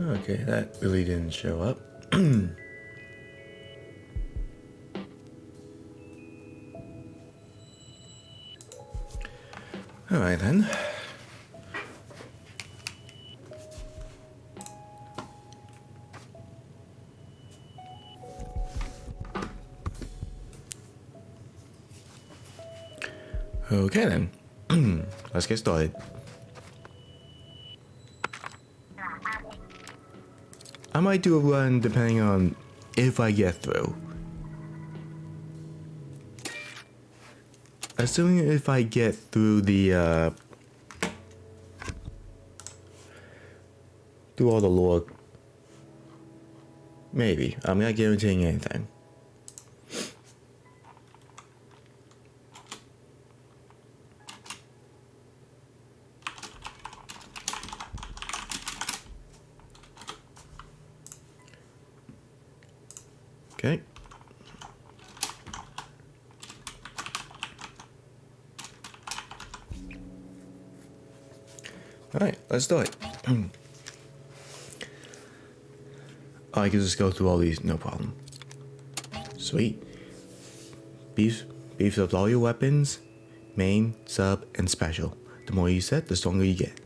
Okay, that really didn't show up. Alright then. Okay then. Let's get started. I might do a run depending on if I get through. Assuming if I get through the through all the lore. Maybe. I'm not guaranteeing anything. Okay. Alright, let's do it. I can just go through all these, no problem. Sweet. Beefs up all your weapons, main, sub, and special. The more you set, the stronger you get.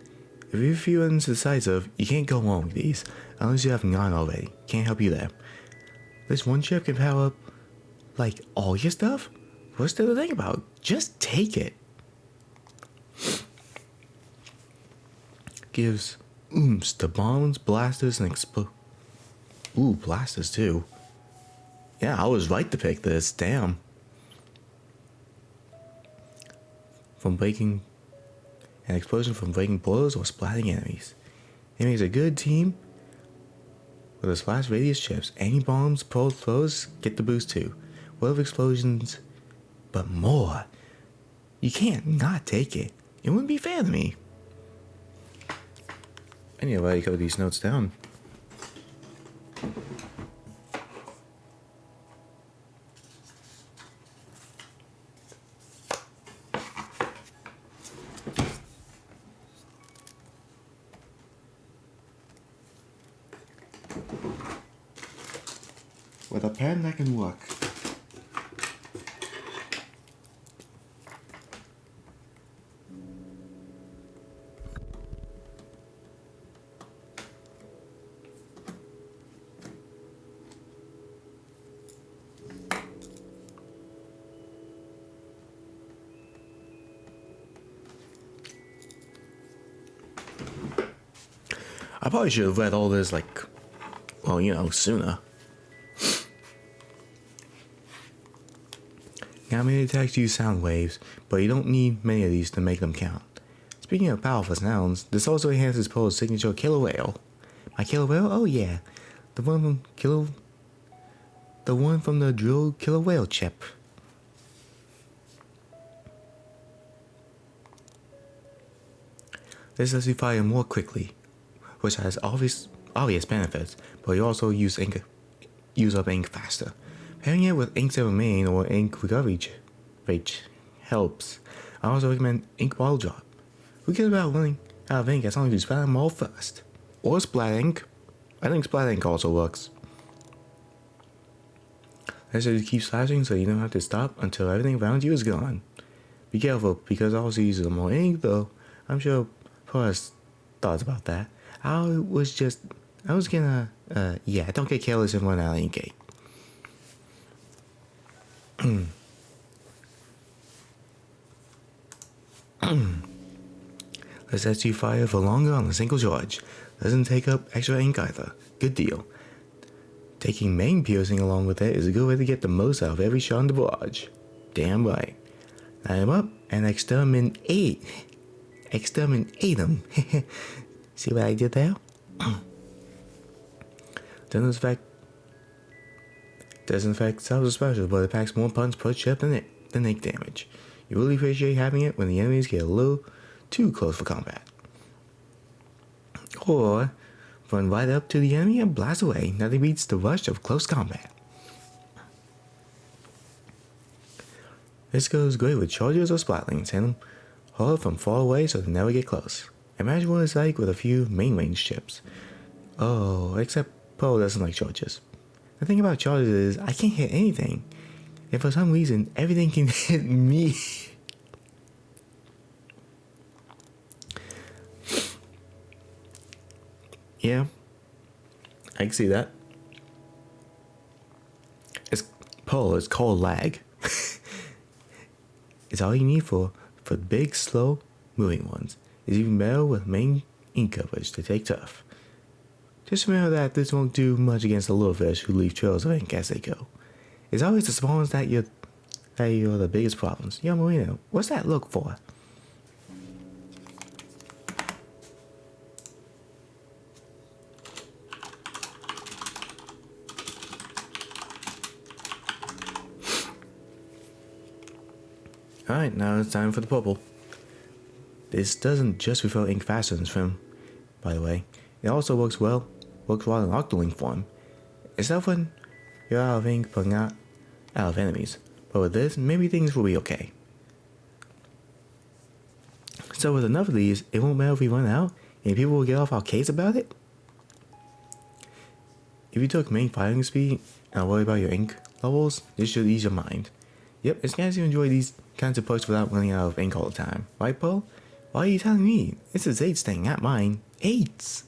If you feel indecisive, you can't go wrong with these, unless you have 9 already. Can't help you there. This one chip can power up, like, all your stuff? What's there to think about? Just take it. Gives oomph to bombs, blasters, and Ooh, blasters too. Yeah, I was right to pick this, damn. From breaking... An explosion from breaking portals or splatting enemies. It makes a good team with a splash radius chips. Any bombs, pulse throws, get the boost too. World of explosions, but more. You can't not take it. It wouldn't be fair to me. Anyway, I got these notes down. With a pen that can work. I probably should have read all this, like, well, you know, sooner. Now many attacks use sound waves, but you don't need many of these to make them count. Speaking of powerful sounds, this also enhances Poe's signature killer whale. My killer whale? Oh yeah, the one from the drill killer whale chip. This lets you fire more quickly, which has obvious benefits, but you also use up ink faster. Pairing it with ink that remain or ink recovery rate helps. I also recommend ink bottle drop. Who cares about running out of ink as long as you splat them all first? Or splat ink. I think splat ink also works. Let's just keep slashing so you don't have to stop until everything around you is gone. Be careful because I also use more ink though. I'm sure Paul has thoughts about that. I was gonna, don't get careless and run out of ink. Let's let you fire for longer on a single charge. Doesn't take up extra ink either. Good deal. Taking main piercing along with it is a good way to get the most out of every shot in the barrage. Damn right. Line them up and exterminate them. See what I did there? Doesn't affect self special, but it packs more punch per chip than ink damage. You really appreciate having it when the enemies get a little too close for combat. Or run right up to the enemy and blast away. Nothing beats the rush of close combat. This goes great with chargers or splatlings. Hit them hard from far away so they never get close. Imagine what it's like with a few main range chips. Oh, except Pearl doesn't like chargers. The thing about chargers is I can't hit anything. And for some reason, everything can hit me. Yeah, I can see that. It's called lag. It's all you need for big, slow, moving ones. It's even better with main ink coverage to take tough. Just remember that this won't do much against the little fish who leave trails of ink as they go. It's always the small ones that you're the biggest problems. Yo, Marina, what's that look for? Alright, now it's time for the purple. This doesn't just refill ink faster than Swim, by the way. It also works well in Octoling form. Except when you're out of ink but not out of enemies. But with this, maybe things will be okay. So with enough of these, it won't matter if we run out and people will get off our case about it. If you took main firing speed and worry about your ink levels, this should ease your mind. Yep, it's nice to enjoy these kinds of perks without running out of ink all the time. Right, Paul? Why are you telling me? It's his 8's thing, not mine. 8's!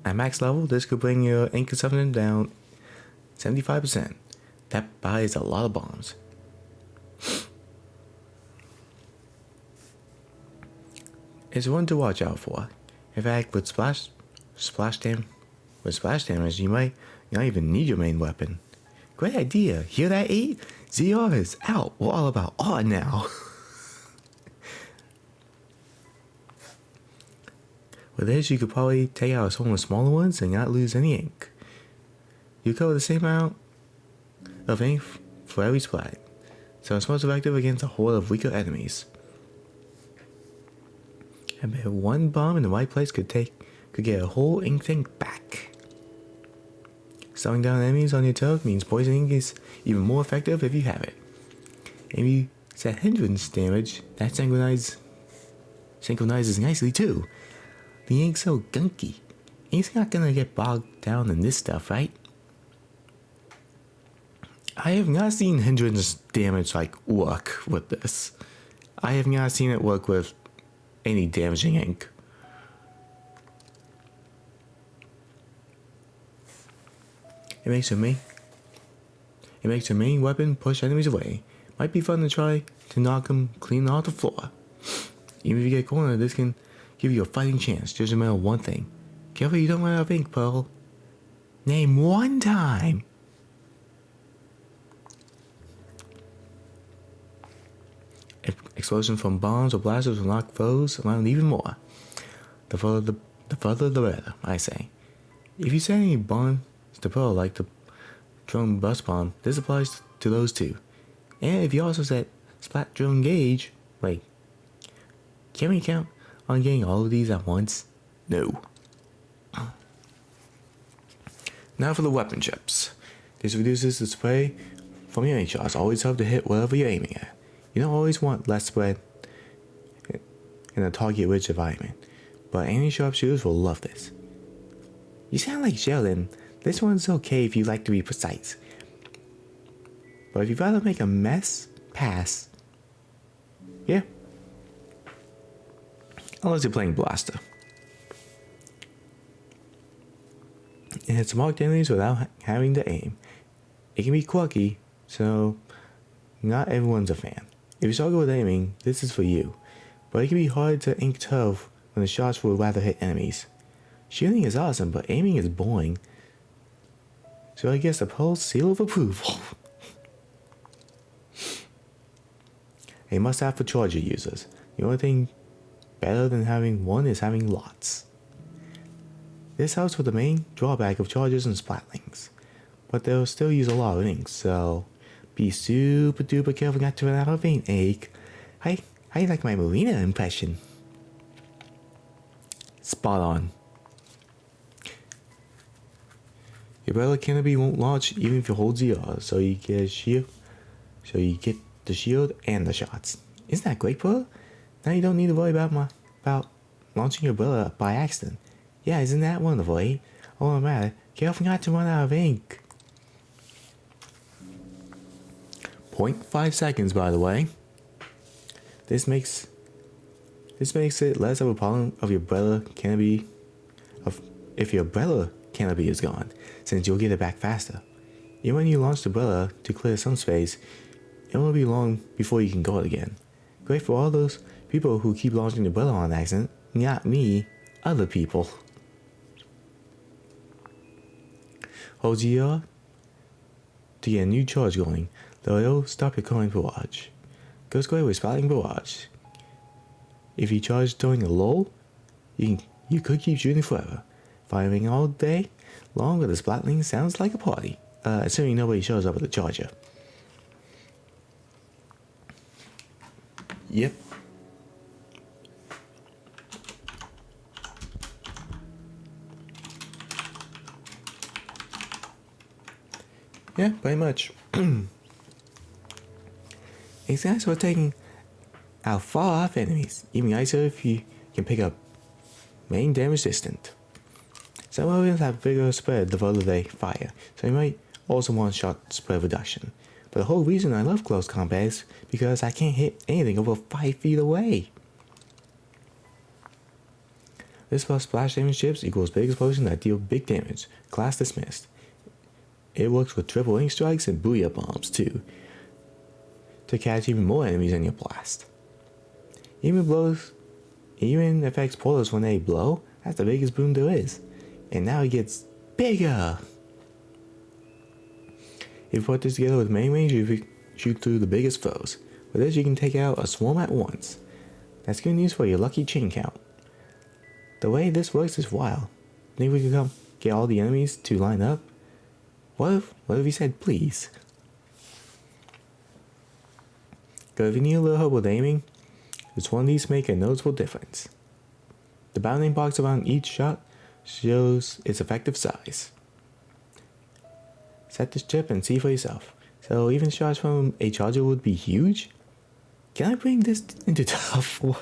At max level, this could bring your ink consumption down 75%. That buys a lot of bombs. It's one to watch out for. In fact, with splash damage, you might not even need your main weapon. Great idea. Hear that, 8? ZR is out. We're all about R now. With this, you could probably take out some of the smaller ones and not lose any ink. You cover the same amount of ink for every splat, so it's most effective against a horde of weaker enemies. I bet one bomb in the right place could get a whole ink tank back. Slowing down enemies on your turf means poison ink is even more effective if you have it. If you set hindrance damage, that synchronizes nicely too. The ink's so gunky. Ink's not gonna get bogged down in this stuff, right? I have not seen hindrance damage work with this. I have not seen it work with any damaging ink. It makes your main weapon push enemies away. Might be fun to try to knock them clean off the floor. Even if you get cornered, this can give you a fighting chance. Just remember one thing. Careful you don't run out of ink, Pearl. Name one time. Explosions from bombs or blasters will knock foes around even more. The further the better, I say. If you set any bombs to Pearl like the drone bust bomb, this applies to those too. And if you also set splat drone gauge, wait, can we count on getting all of these at once? No. Now for the weapon chips. This reduces the spray from your aim shots. Always help to hit whatever you're aiming at. You don't always want less spread in a target-rich environment, but any sharpshooters will love this. You sound like Jeleton. This one's okay if you like to be precise. But if you'd rather make a mess, pass. Yeah. Unless you're playing Blaster. It hits marked enemies without having to aim. It can be quirky, so not everyone's a fan. If you struggle with aiming, this is for you. But it can be hard to ink tough when the shots will rather hit enemies. Shooting is awesome, but aiming is boring. So I guess the Pearl seal of approval. A must-have for charger users. The only thing better than having one is having lots. This helps with the main drawback of chargers and Splatlings, but they'll still use a lot of ink, so be super duper careful not to run out of ink. I like my Marina impression. Spot on. Your Brella canopy won't launch even if you hold ZR, so you get a shield. So you get the shield and the shots. Isn't that great, bro? Now you don't need to worry about launching your Brella by accident. Yeah, isn't that wonderful, eh? Oh, man, careful not to run out of ink. 0.5 seconds, by the way. This makes it less of a problem of your Brella canopy, if your Brella canopy is gone, since you'll get it back faster. Even when you launch the Brella to clear some space, it won't be long before you can go it again. Great for all those people who keep launching the Brella on accident. Not me, other people. Hold GR to get a new charge going, though it'll stop your current barrage. Goes great with Splatling barrage. If you charge during a lull, you could keep shooting forever. Firing all day long with a Splatling sounds like a party, assuming nobody shows up with a charger. Yep. Yeah, pretty much. It's nice for taking out far off enemies, even nicer if you can pick up main damage distant. Some weapons have bigger spread the further they fire, so you might also want shot spread reduction. But the whole reason I love close combat is because I can't hit anything over 5 feet away. This plus splash damage chips equals big explosion that deal big damage. Class dismissed. It works with triple ink strikes and booyah bombs too, to catch even more enemies in your blast. Even affects portals when they blow. That's the biggest boom there is. And now it gets bigger. If you put this together with main range, you shoot through the biggest foes. With this, you can take out a swarm at once. That's good news for your lucky chain count. The way this works is wild. Think we could come get all the enemies to line up? What if you said please? Because if you need a little help with aiming, this one of these make a noticeable difference. The bounding box around each shot shows its effective size. Set this chip and see for yourself. So even shots from a charger would be huge? Can I bring this into tough war?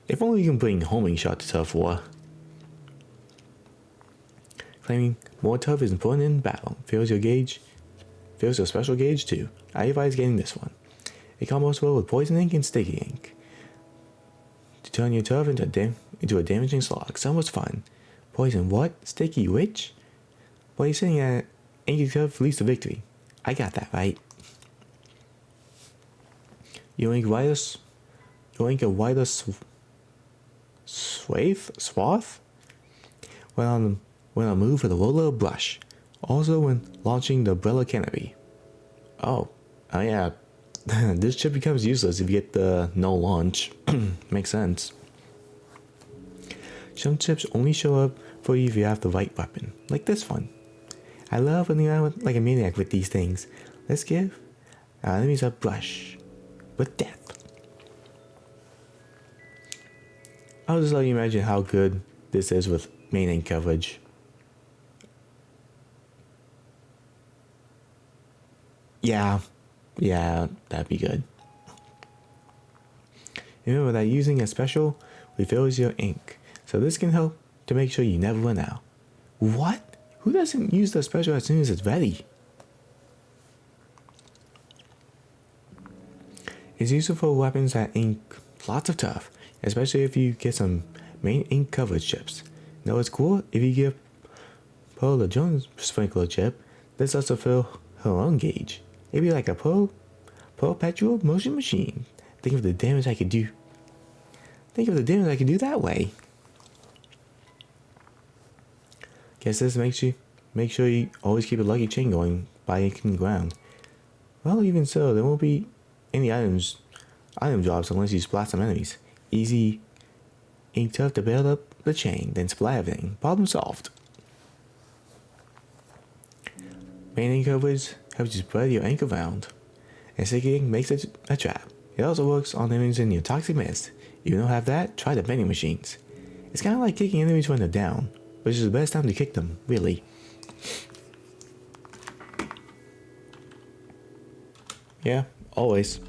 If only you can bring homing shot to tough war. Claiming more tough is important in battle. Fills your special gauge too. I advise getting this one. It combos well with poison ink and sticky ink to turn your turf into a damaging slog. Sounds fun. Poison what? Sticky which? Well, you're saying that inky turf leads to victory. I got that right. You ink a wider swath when on move with a roller brush. Also when launching the Brella canopy. Oh yeah. This chip becomes useless if you get the no launch. Makes sense. Some chips only show up for you if you have the right weapon, like this one. I love running around like a maniac with these things. Let's give our enemies a brush with death. I'll just let you imagine how good this is with main ink coverage. Yeah, that'd be good. Remember that using a special refills your ink, so this can help to make sure you never run out. What? Who doesn't use the special as soon as it's ready? It's useful for weapons that ink lots of tough, especially if you get some main ink coverage chips. Now it's cool if you give Pearl the Jones sprinkler chip. This lets her fill her own gauge. It'd be like a perpetual motion machine. Think of the damage I could do. Think of the damage I could do that way. Guess this makes you make sure you always keep a lucky chain going by inking the ground. Well, even so, there won't be any item drops unless you splat some enemies. Easy ink tough to build up the chain, then splat everything. Problem solved. Main ink coverage helps you spread your ink around, and sticky ink makes it a trap. It also works on enemies in your toxic mist. If you don't have that, try the vending machines. It's kind of like kicking enemies when they're down, which is the best time to kick them, really. Yeah, always.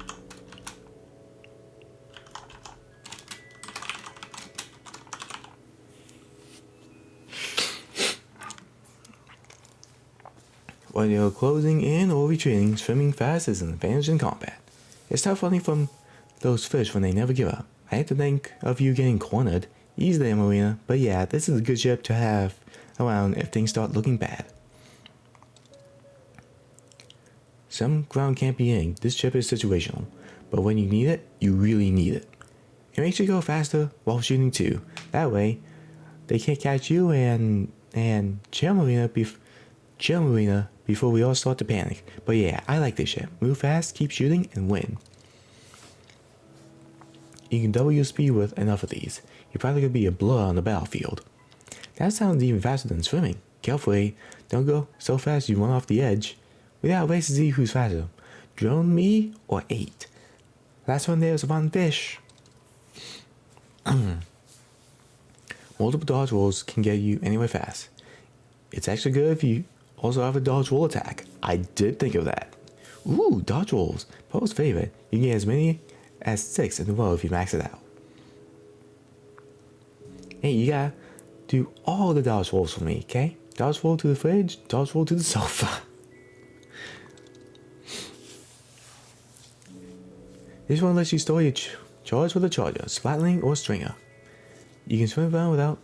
When you're closing in or retreating, swimming fast is an advantage in combat. It's tough running from those fish when they never give up. I hate to think of you getting cornered. Easy there, Marina, but yeah, this is a good ship to have around if things start looking bad. Some ground can't be in. This ship is situational, but when you need it, you really need it. It makes you go faster while shooting too. That way, they can't catch you and chill Marina before we all start to panic. But yeah, I like this ship. Move fast, keep shooting, and win. You can double your speed with enough of these. You're probably gonna be a blur on the battlefield. That sounds even faster than swimming. Carefully, don't go so fast you run off the edge. We got a race to see who's faster. Drone me or 8. Last one there was a fun fish. Multiple dodge rolls can get you anywhere fast. It's extra good if you also have a dodge roll attack. I did think of that. Ooh, dodge rolls. Poe's favorite. You can get as many as 6 in a row if you max it out. Hey, you gotta do all the dodge rolls for me, okay? Dodge roll to the fridge, dodge roll to the sofa. This one lets you store your charge with a charger, Splatling, or stringer. You can swim around without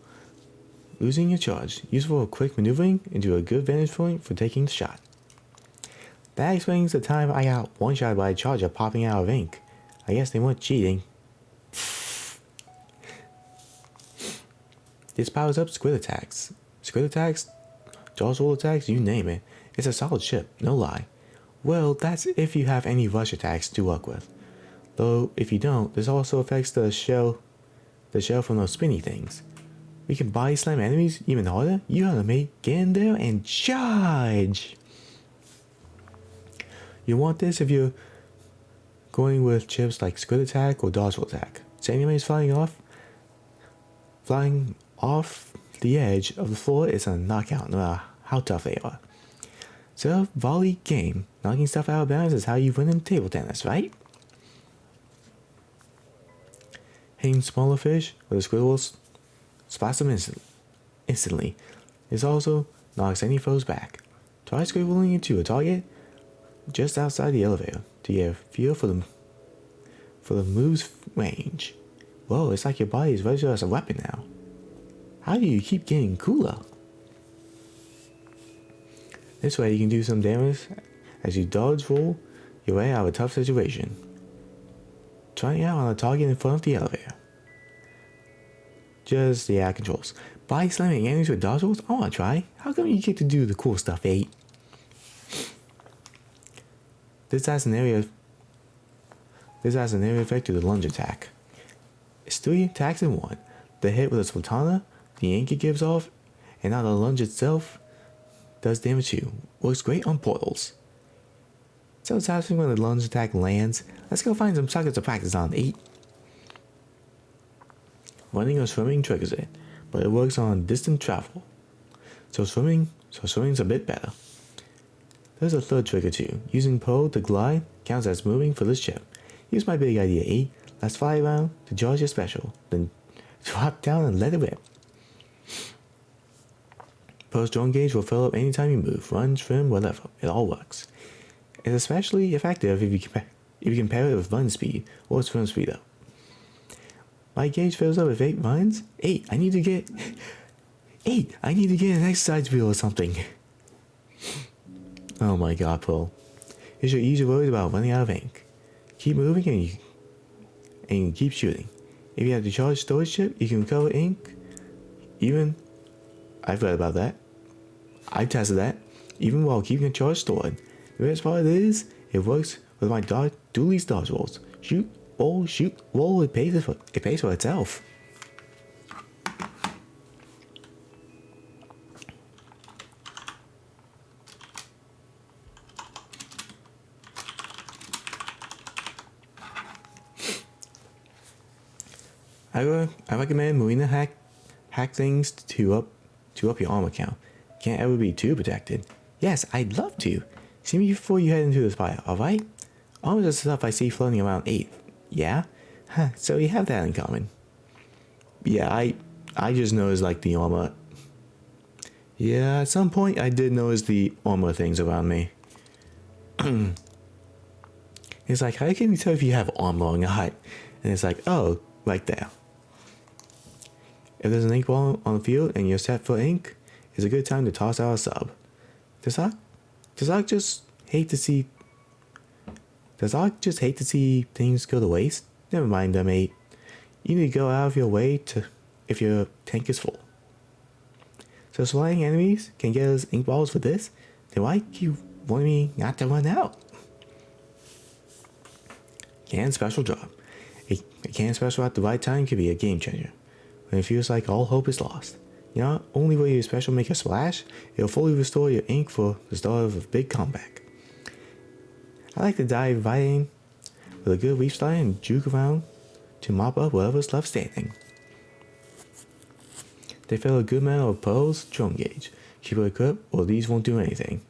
losing your charge. Useful for quick maneuvering into a good vantage point for taking the shot. That explains the time I got one shot by a charger popping out of ink. I guess they weren't cheating. This powers up squid attacks. Squid attacks, dodge roll attacks, you name it. It's a solid ship, no lie. Well, that's if you have any rush attacks to work with. Though, if you don't, this also affects the shell from those spinny things. We can body slam enemies even harder. You gotta get in there and charge. You want this if you're going with chips like squid attack or dodge roll attack. So enemies flying off the edge of the floor is a knockout, no matter how tough they are. So, volley game. Knocking stuff out of bounds is how you win in table tennis, right? Hitting smaller fish with a squid will spots them instantly. This also knocks any foes back. Try squiggling into a target just outside the elevator to get a feel for the move's range. Whoa, it's like your body is registered as a weapon now. How do you keep getting cooler? This way you can do some damage as you dodge roll your way out of a tough situation. Trying out on a target in front of the elevator. Just, yeah, controls. Body slamming enemies with dodge rolls? I wanna try. How come you get to do the cool stuff, 8? This has an area effect to the lunge attack. It's 3 attacks in 1. The hit with a Splatana, the ink it gives off, and now the lunge itself does damage too. Works great on portals. So satisfying when the lunge attack lands. Let's go find some sockets to practice on, 8. Running or swimming triggers it, but it works on distant travel. So swimming's a bit better. There's a third trigger too. Using pole to glide counts as moving for this ship. Here's my big idea, 8. Let's fly around to charge your special, then drop down and let it rip. Post drone gauge will fill up anytime you move, run, swim, whatever. It all works. It's especially effective if you compare it with run speed or swim speed up. My gauge fills up with 8 runs. 8. I need to get an exercise wheel or something. Oh my god, Paul. You should ease your worries about running out of ink. Keep moving and you keep shooting. If you have to charge storage chip, you can recover ink. I've read about that. I tested that, even while keeping a charge stored. The best part is, it works with my Dualies dodge rolls. Shoot, roll, it pays for itself. I recommend Marina hack things to up your armor count. Can't ever be too protected. Yes, I'd love to. See me before you head into the spire, alright? Armor is stuff I see floating around 8. Yeah? Huh, so we have that in common. Yeah, I just noticed like the armor. Yeah, at some point I did notice the armor things around me. It's like, how can you tell if you have armor or not? And it's like, oh, right there. If there's an ink ball on the field and you're set for ink, it's a good time to toss out a sub. Does Doc just hate to see things go to waste? Never mind them, mate. You need to go out of your way to if your tank is full. So flying enemies can get us ink balls for this? Then why you want me not to run out? Can special drop. A can special at the right time could be a game changer. When it feels like all hope is lost. Not only will your special make a splash, it'll fully restore your ink for the start of a big comeback. I like to dive right in with a good reef slide and juke around to mop up whatever's left standing. They fill a good amount of pearls, drone gauge. Keep it equipped or these won't do anything.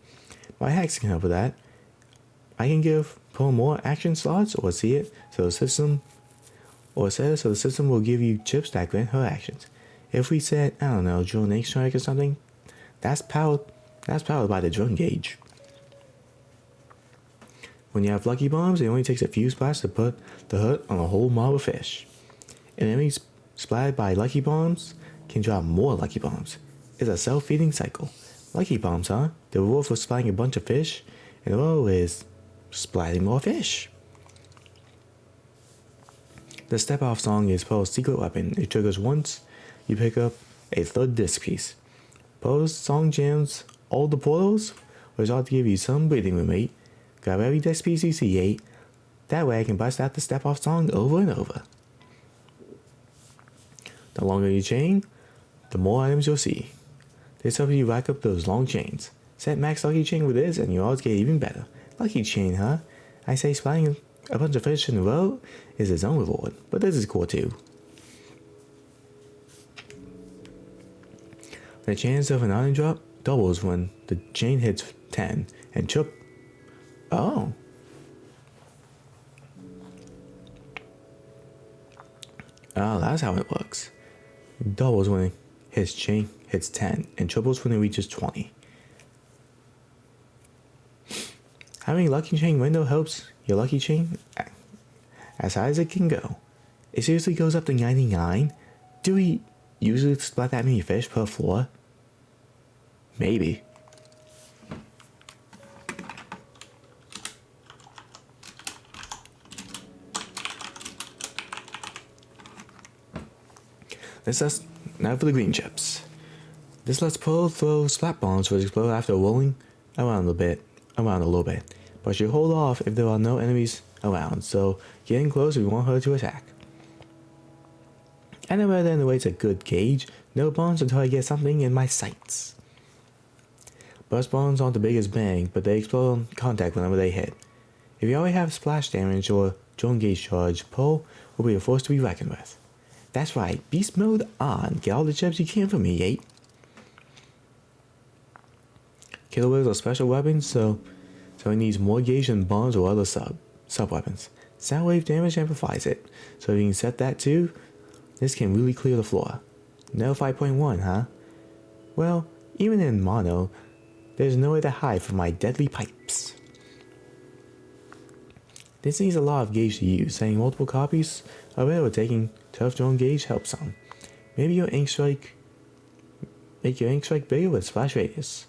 My hacks can help with that. I can give Pearl more action slots or set it so the system will give you chips that grant her actions. If we said, I don't know, drone ink strike or something, that's powered by the drone gauge. When you have lucky bombs, it only takes a few splats to put the hurt on a whole mob of fish. Enemies splattered by lucky bombs can drop more lucky bombs. It's a self-feeding cycle. Lucky bombs, huh? The reward for splatting a bunch of fish in a row is splatting more fish. The step off song is Poe's secret weapon. It triggers once you pick up a third disc piece. Poe's song jams all the portals, which ought to give you some breathing room, mate. Grab every disc piece you see, 8. That way I can bust out the step off song over and over. The longer you chain, the more items you'll see. This helps you rack up those long chains. Set max lucky chain with this and your odds get even better. Lucky chain, huh? I say splatting a bunch of fish in a row is its own reward, but this is cool too. The chance of an item drop doubles when the chain hits 10 and chip. Oh. Oh, that's how it works. Doubles when his chain hits 10 and triples when it reaches 20. Having a lucky chain window helps your lucky chain as high as it can go. It seriously goes up to 99? Do we usually splat that many fish per floor? Maybe. Now for the green chips. This lets Pearl throw splat bombs which explode after rolling around a little bit. But she hold off if there are no enemies around, so getting close if you want her to attack. I know better than the way to a good gauge. No bombs until I get something in my sights. Burst bombs aren't the biggest bang, but they explode on contact whenever they hit. If you already have splash damage or drone gauge charge, Pearl will be a force to be reckoned with. That's right, beast mode on. Get all the chips you can from me, 8. Killer wheels are special weapons, so it needs more gauge than bombs or other sub weapons. Sound wave damage amplifies it, so if you can set that too, this can really clear the floor. No 5.1, huh? Well, even in mono, there's no way to hide from my deadly pipes. This needs a lot of gauge to use, saying multiple copies of it or taking tough drone gauge helps some. Maybe make your ink strike bigger with splash radius,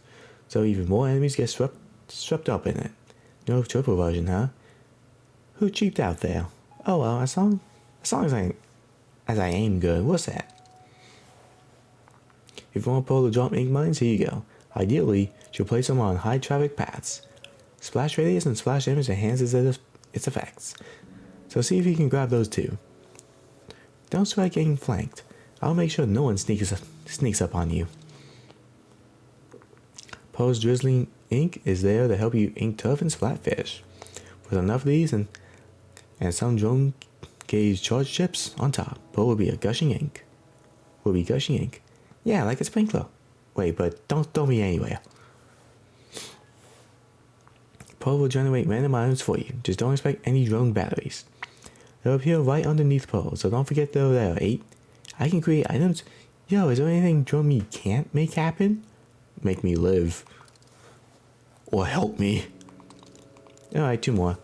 so even more enemies get swept up in it. No triple version, huh? Who cheaped out there? Oh well, as long as I aim good, what's that? If you want Pearl to drop ink mines, here you go. Ideally, you'll place them on high traffic paths. Splash radius and splash damage enhances its effects, so see if you can grab those too. Don't sweat getting flanked. I'll make sure no one sneaks up on you. Poe's Drizzling Ink is there to help you ink tough and splat fish. With enough of these and some drone gauge charge chips on top, Poe will be gushing ink. Yeah, like a sprinkler. Wait, but don't throw me anywhere. Poe will generate random items for you. Just don't expect any drone batteries. They'll appear right underneath Poe, so don't forget they're there, 8. I can create items. Yo, is there anything Drone Me can't make happen? Make me live. Or help me. Alright, 2 more.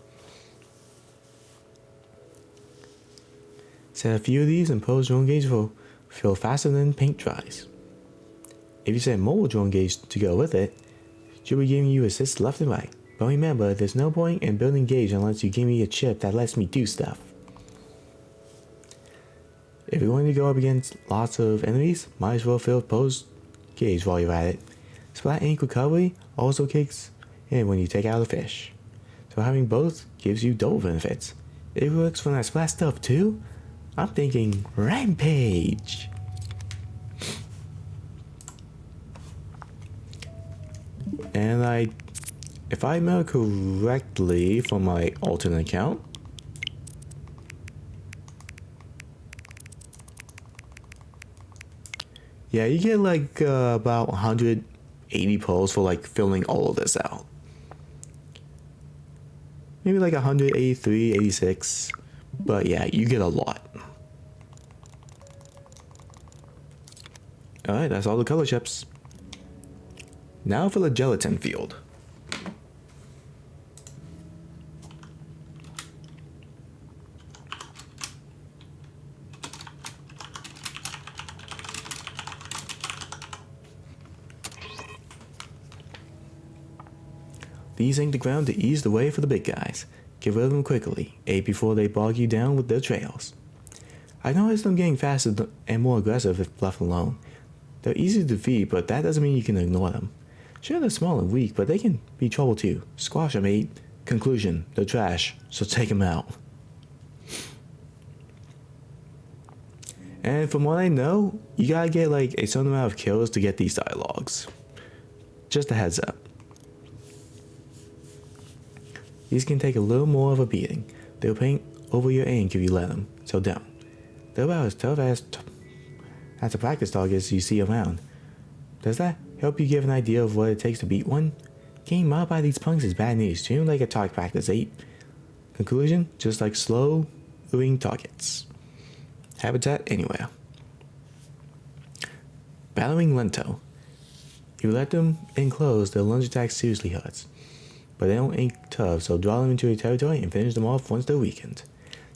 Set a few of these and Poe's drone gauge will fill faster than paint dries. If you set mobile drone gauge to go with it, she'll be giving you assists left and right. But remember, there's no point in building gauge unless you give me a chip that lets me do stuff. If you're going to go up against lots of enemies, might as well fill Poe's gauge while you're at it. Splat Ink Recovery also kicks in when you take out a fish, so having both gives you double benefits. It works when I splat stuff too? I'm thinking Rampage! And if I remember correctly from my alternate account, yeah, you get like about 180 pulls for like filling all of this out. Maybe like 183, 86, but yeah, you get a lot. Alright, that's all the color chips. Now for the Jeleton field. These ink the ground to ease the way for the big guys. Get rid of them quickly, before they bog you down with their trails. I noticed them getting faster and more aggressive if left alone. They're easy to defeat, but that doesn't mean you can ignore them. Sure, they're small and weak, but they can be trouble too. Squash them, 8. Conclusion, they're trash, so take them out. And from what I know, you gotta get like a certain amount of kills to get these dialogues. Just a heads up. These can take a little more of a beating. They'll paint over your ink if you let them, so don't. They're about as tough as the practice targets you see around. Does that help you give an idea of what it takes to beat one? Getting mobbed by these punks is bad news. Treat them like a target practice, 8. Conclusion, just like slow moving targets. Habitat anywhere. Battling Lento. If you let them in close, their lunge attack seriously hurts. But they don't ink tough, so draw them into your territory and finish them off once they're weakened.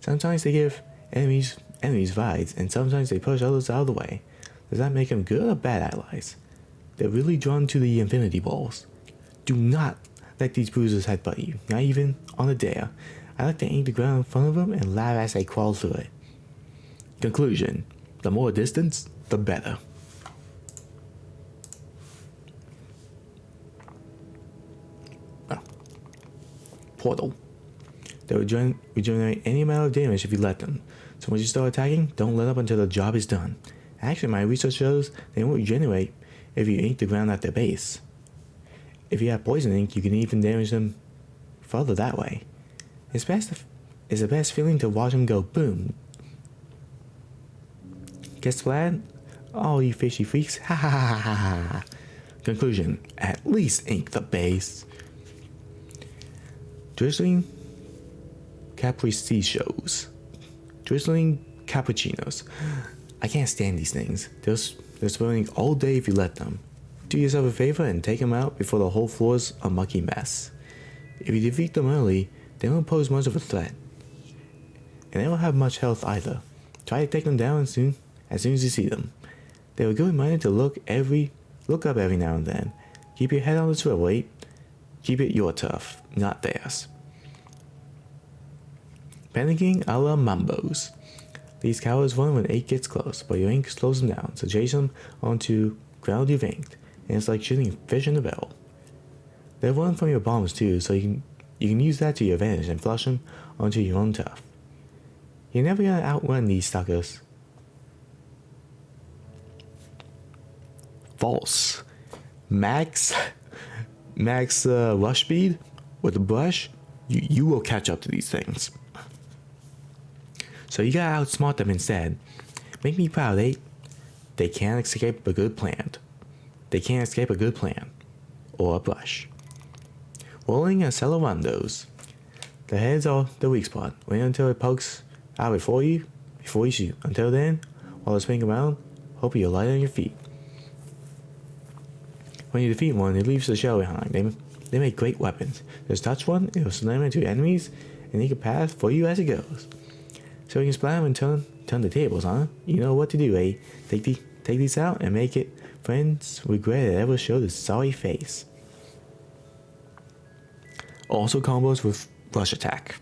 Sometimes they give enemies vibes, and sometimes they push others out of the way. Does that make them good or bad allies? They're really drawn to the infinity balls. Do not let these bruisers headbutt you, not even on a dare. I like to ink the ground in front of them and laugh as they crawl through it. Conclusion, the more distance, the better. Portal. They regenerate any amount of damage if you let them. So once you start attacking, don't let up until the job is done. Actually, my research shows they won't regenerate if you ink the ground at their base. If you have poison ink, you can even damage them further that way. It's the best feeling to watch them go boom. Get splatted? Oh, you fishy freaks. Ha ha ha ha ha. Conclusion, at least ink the base. Drizzling Capriccios. Drizzling cappuccinos. I can't stand these things. They're spilling all day if you let them. Do yourself a favor and take them out before the whole floor's a mucky mess. If you defeat them early, they won't pose much of a threat. And they don't have much health either. Try to take them down as soon as you see them. They're a good reminder to look up every now and then. Keep your head on the swivel, 8. Keep it your turf, not theirs. Panicking a la Mambos. These cowards run when 8 gets close, but your ink slows them down, so chase them onto ground you've inked, and it's like shooting fish in a barrel. They run from your bombs too, so you can use that to your advantage and flush them onto your own turf. You're never gonna outrun these suckers. False. Max rush speed with the brush, you will catch up to these things. So you gotta outsmart them instead. Make me proud, eh? They can't escape a good plan. They can't escape a good plan. Or a brush. Rolling and Celerondos. The heads are the weak spot. Wait until it pokes out before you shoot. Until then, while it's spinning around, hope you're light on your feet. When you defeat one, it leaves the shell behind. They make great weapons. Just touch one, it'll slam into enemies, and it can pass for you as it goes. So you can splat them and turn the tables, huh? You know what to do, eh? Take these out and make it friends regret it ever showed a sorry face. Also combos with rush attack.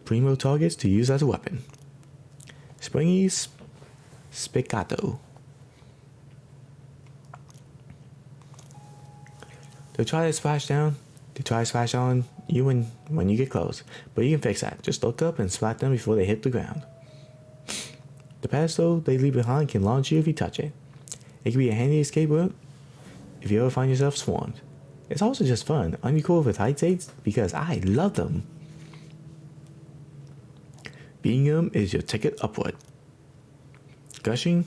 Primo targets to use as a weapon. Springy Spiccato. They try to splash on you when you get close, but you can fix that. Just look up and splat them before they hit the ground. The pedestal they leave behind can launch you if you touch it. It can be a handy escape route if you ever find yourself swarmed. It's also just fun. Aren't you cool with height aids? Because I love them. Beating them is your ticket upward. Gushing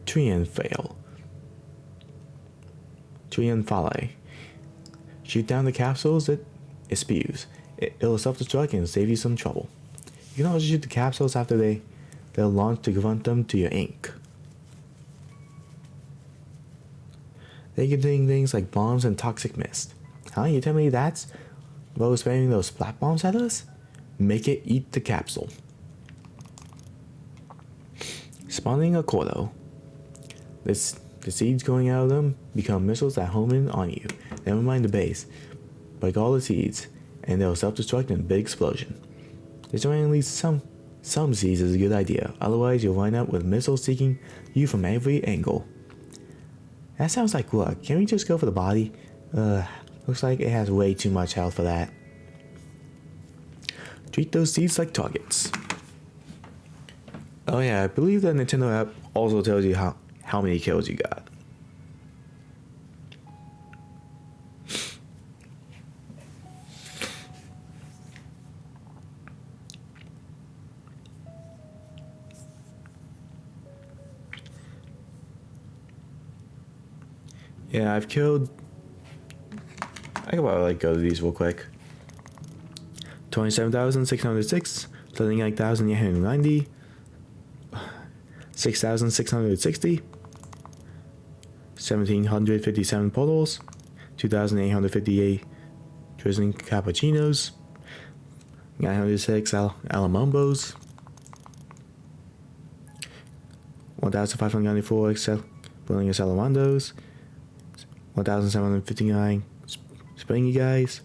Trian Fail. Trian Fale. Shoot down the capsules it spews. It'll self-destruct and save you some trouble. You can also shoot the capsules after they'll launch to confront them to your ink. They contain things like bombs and toxic mist. Huh? You tell me that's what was spamming those splat bombs at us? Make it eat the capsule. Spawning a Cordo. The seeds going out of them become missiles that home in on you. Never mind the base. Break all the seeds, and they'll self-destruct in a big explosion. Destroying at least some seeds is a good idea. Otherwise, you'll wind up with missiles seeking you from every angle. That sounds like work. Can we just go for the body? Looks like it has way too much health for that. Treat those seeds like targets. Oh yeah, I believe the Nintendo app also tells you how many kills you got. Yeah, I've killed... I can probably go to these real quick. 27,606, 39,890, 6,660, 1,757 portals, 2,858 drizzling cappuccinos, 906 alamombos, 1,594 brilliant salamandos, 1,759 springy guys,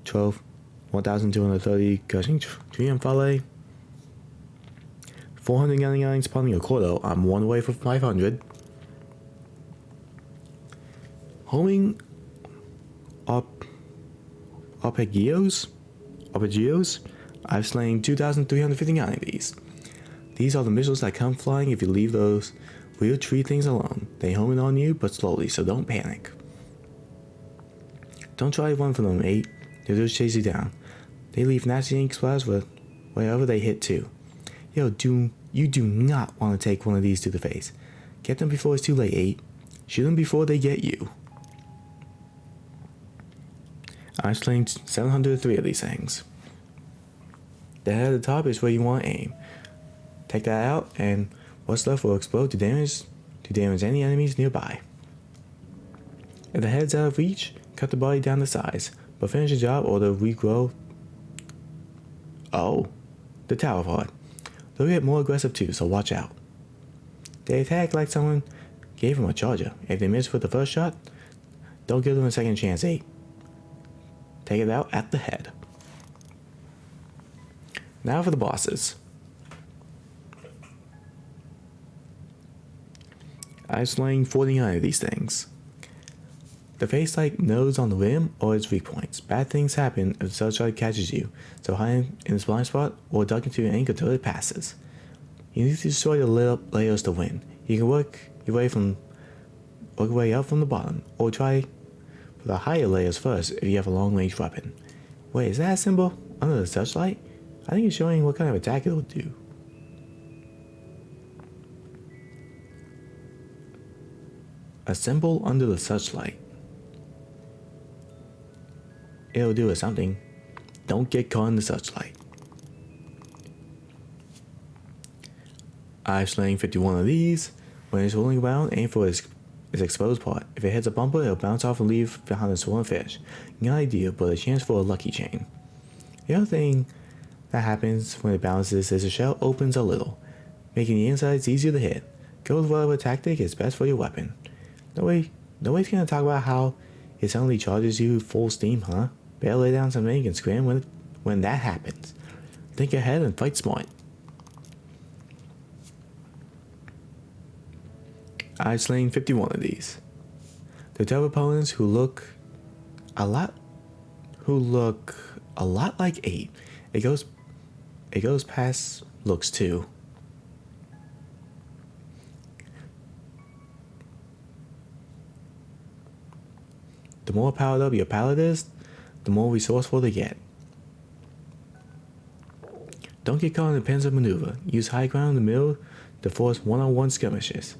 1,230 gushing triumphale, 499 spawning a Cordo. I'm one away from 500. Homing arpeggios. I've slain 2,359 of these. These are the missiles that come flying if you leave those weird tree things alone. They home in on you, but slowly, so don't panic. Don't try to run from them, 8. They'll just chase you down. They leave nasty ink splatters wherever they hit too. Yo, you do not want to take one of these to the face. Get them before it's too late, 8. Shoot them before they get you. I've slain 703 of these things. The head at the top is where you want to aim. Take that out, and what's left will explode to damage any enemies nearby. If the head's out of reach, cut the body down to size, but finish the job or they'll regrow. Oh, the tower part. They'll get more aggressive too, so watch out. They attack like someone gave them a charger. If they miss with the first shot, don't give them a second chance, 8. Take it out at the head. Now for the bosses. I've slain 49 of these things. The face like nose on the rim or its weak points. Bad things happen if the searchlight catches you, so hide in its blind spot or duck into your anchor until it passes. You need to destroy the lit up layers to win. You can work your way up from the bottom, or try for the higher layers first if you have a long range weapon. Wait, is that a symbol under the searchlight? I think it's showing what kind of attack it will do. A symbol under the searchlight. It'll do something. Don't get caught in the searchlight. I've slain 51 of these. When it's rolling around, aim for its exposed part. If it hits a bumper, it'll bounce off and leave behind a swarm of fish. Not ideal, but a chance for a lucky chain. The other thing that happens when it bounces is the shell opens a little, making the insides easier to hit. Go with whatever tactic is best for your weapon. Nobody's gonna talk about how it suddenly charges you full steam, huh? Better lay down some ink and scram when that happens. Think ahead and fight smart. I've slain 51 of these. They're tough opponents who look a lot like 8. It goes past looks too. The more powered up your palette is, the more resourceful they get. Don't get caught in a pensive maneuver. Use high ground in the middle to force one-on-one skirmishes.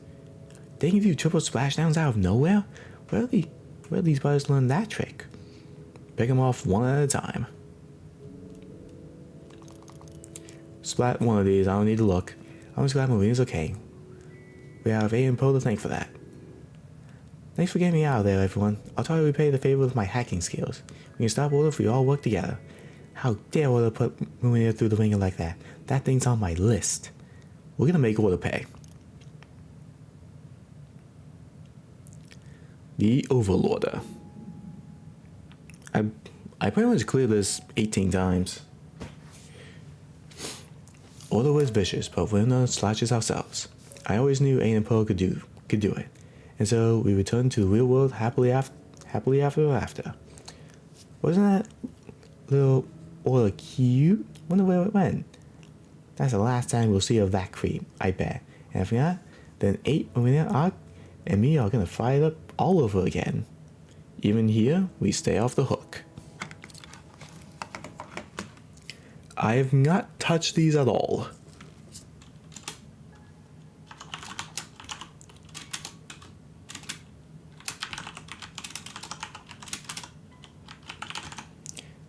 They can do triple splashdowns out of nowhere? Where did these players learn that trick? Pick them off one at a time. Splat one of these, I don't need to look. I'm just glad Marina's okay. We have A and Poe to thank for that. Thanks for getting me out of there, everyone. I'll try to repay the favor with my hacking skills. We can stop Order if we all work together. How dare Order put Marina through the ringer like that? That thing's on my list. We're gonna make Order pay. The Overlorder. I pretty much cleared this 18 times. Order was vicious, but we're not slouches ourselves. I always knew A and Poe could do it. And so we returned to the real world happily after. Wasn't that little Order cute? Wonder where it went. That's the last time we'll see of that creep, I bet. And if not, then 8 Marina and me are gonna fire it up all over again. Even here, we stay off the hook. I have not touched these at all.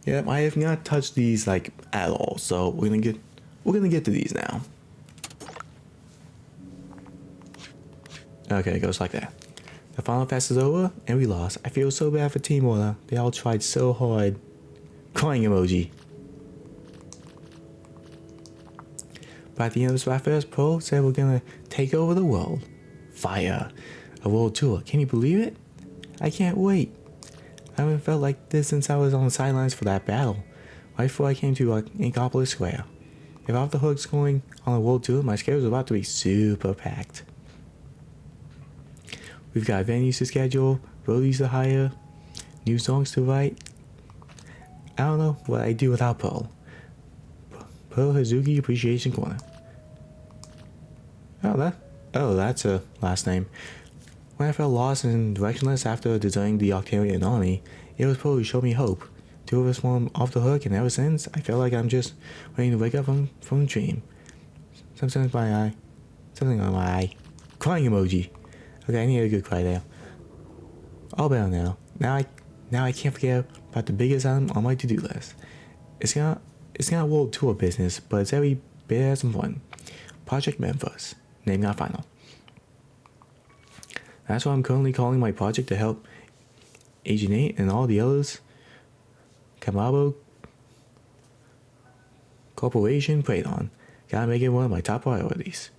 Yep, I have not touched these like at all. So we're gonna get to these now. Okay, it goes like that. The final fest is over, and we lost. I feel so bad for Team Order. They all tried so hard. Crying emoji. But at the end of the Splatfest, Poe said we're gonna take over the world. Fire. A world tour. Can you believe it? I can't wait. I haven't felt like this since I was on the sidelines for that battle. Right before I came to Inkopolis Square. If Off the Hook's going on a world tour, my schedule's about to be super packed. We've got venues to schedule, roadies to hire, new songs to write. I don't know what I'd do without Pearl. Pearl Hazuki Appreciation Corner. Oh, that's her last name. When I felt lost and directionless after deserting the Octarian army, it was Pearl who showed me hope. 2 of us formed Off the Hook, and ever since, I feel like I'm just waiting to wake up from a dream. Something on my eye. Crying emoji. Okay, I need a good cry there. All better now. Now I can't forget about the biggest item on my to-do list. It's not a world tour business, but it's every bit as important. Project Memphis. Name not final. That's what I'm currently calling my project to help Agent 8 and all the others. Kamabo Corporation preyed on. Gotta make it one of my top priorities.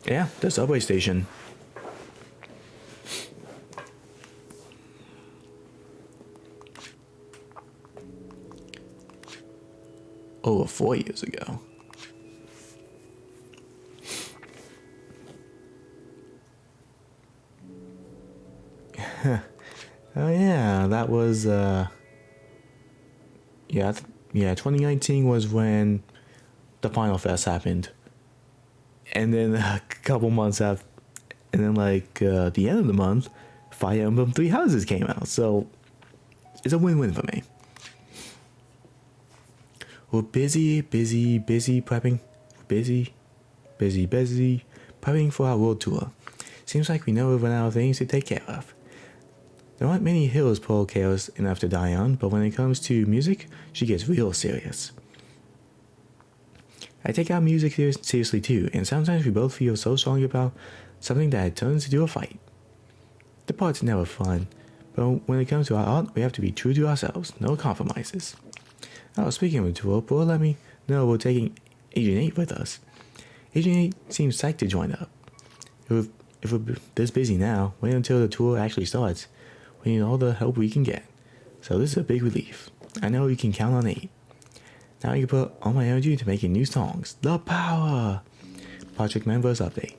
Yeah, the subway station. Over 4 years ago. Oh yeah, that was yeah, 2019 was when the Final Fest happened, and then a couple months after, and then the end of the month, Fire Emblem Three Houses came out. So it's a win-win for me. We're busy prepping, busy prepping for our world tour. Seems like we never run out of things to take care of. There aren't many hills Pearl cares enough to die on, but when it comes to music, she gets real serious. I take our music seriously too, and sometimes we both feel so strong about something that it turns into a fight. The part's never fun, but when it comes to our art, we have to be true to ourselves, no compromises. Oh, speaking of the tour, Pearl let me know we're taking Agent 8 with us. Agent 8 seems psyched to join up. If we're this busy now, wait until the tour actually starts. We need all the help we can get. So this is a big relief. I know you can count on 8. Now I can put all my energy to making new songs. The power! Project Members Update.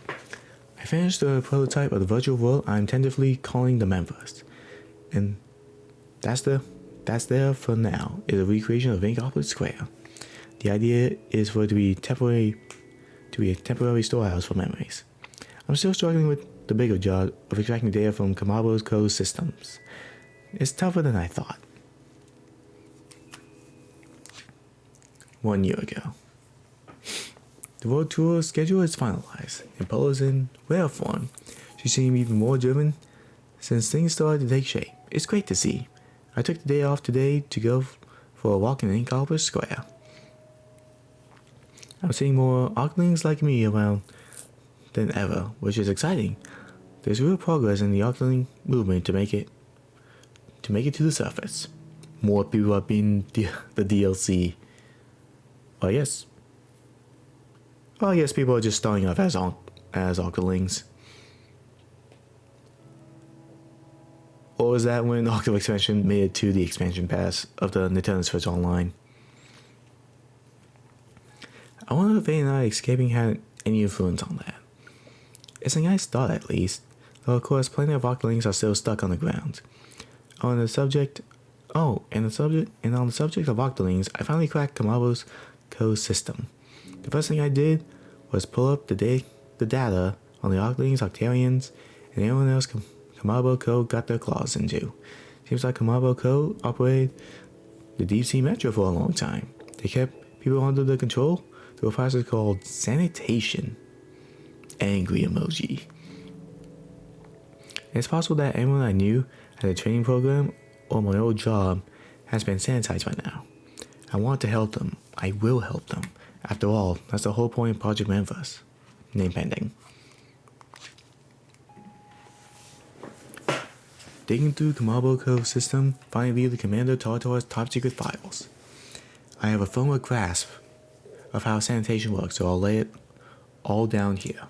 I finished the prototype of the virtual world I'm tentatively calling the Members. And that's there for now, is a recreation of Inkopolis Square. The idea is for it to be a temporary storehouse for memories. I'm still struggling with the bigger job of extracting data from Kamabo's code systems. It's tougher than I thought. 1 year ago. The world tour schedule is finalized, and Pola's in rare form. She seemed even more driven since things started to take shape. It's great to see. I took the day off today to go for a walk in Inkopolis Square. I'm seeing more Octolings like me around than ever, which is exciting. There's real progress in the Octoling movement to make it to the surface. More people are being the DLC. Oh yes, people are just starting off as Octolings. Or was that when Octo Expansion made it to the expansion pass of the Nintendo Switch Online? I wonder if AI escaping had any influence on that. It's a nice thought at least, though of course plenty of Octolings are still stuck on the ground. On the subject of Octolings, I finally cracked Kamabo's code system. The first thing I did was pull up the data on the Octolings, Octarians, and anyone else Kamabo code got their claws into. Seems like Kamabo code operated the deep sea metro for a long time. They kept people under their control through a process called sanitation. Angry emoji. It's possible that anyone I knew at a training program or my old job has been sanitized by now. I want to help them. I will help them. After all, that's the whole point of Project Memphis. Name pending. Digging through Kamabo Code system, finding the Commander Tartar's top secret files. I have a firmer grasp of how sanitation works, so I'll lay it all down here.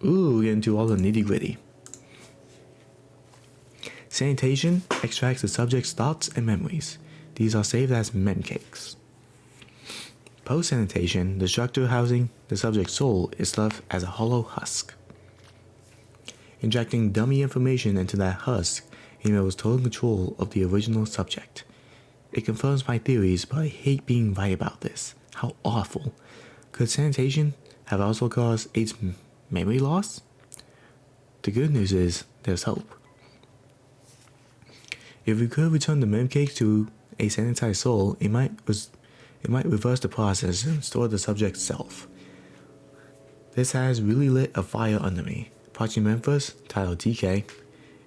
Ooh, get into all the nitty gritty. Sanitation extracts the subject's thoughts and memories. These are saved as memcakes. Post-sanitation, the structure housing the subject's soul is left as a hollow husk. Injecting dummy information into that husk enables total control of the original subject. It confirms my theories, but I hate being right about this. How awful. Could sanitation have also caused its memory loss? The good news is, there's hope. If we could return the memcake to a sanitized soul, it might reverse the process and restore the subject's self. This has really lit a fire under me. Project Memphis, titled TK,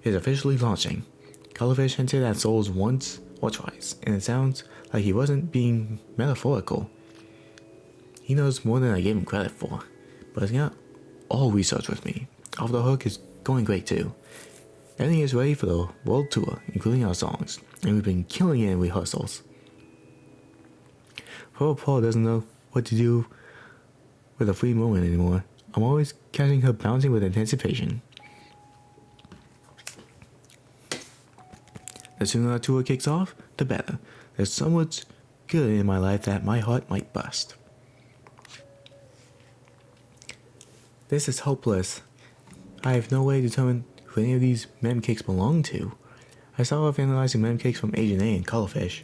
is officially launching. Colorfish hinted at souls once or twice, and it sounds like he wasn't being metaphorical. He knows more than I gave him credit for, but it's not all research with me. Off the Hook is going great too. Everything is ready for the world tour, including our songs, and we've been killing it in rehearsals. Poor Paul doesn't know what to do with a free moment anymore. I'm always catching her bouncing with anticipation. The sooner our tour kicks off, the better. There's so much good in my life that my heart might bust. This is hopeless. I have no way to determine who any of these mem cakes belong to. I started off analyzing mem cakes from Agent A and Colorfish.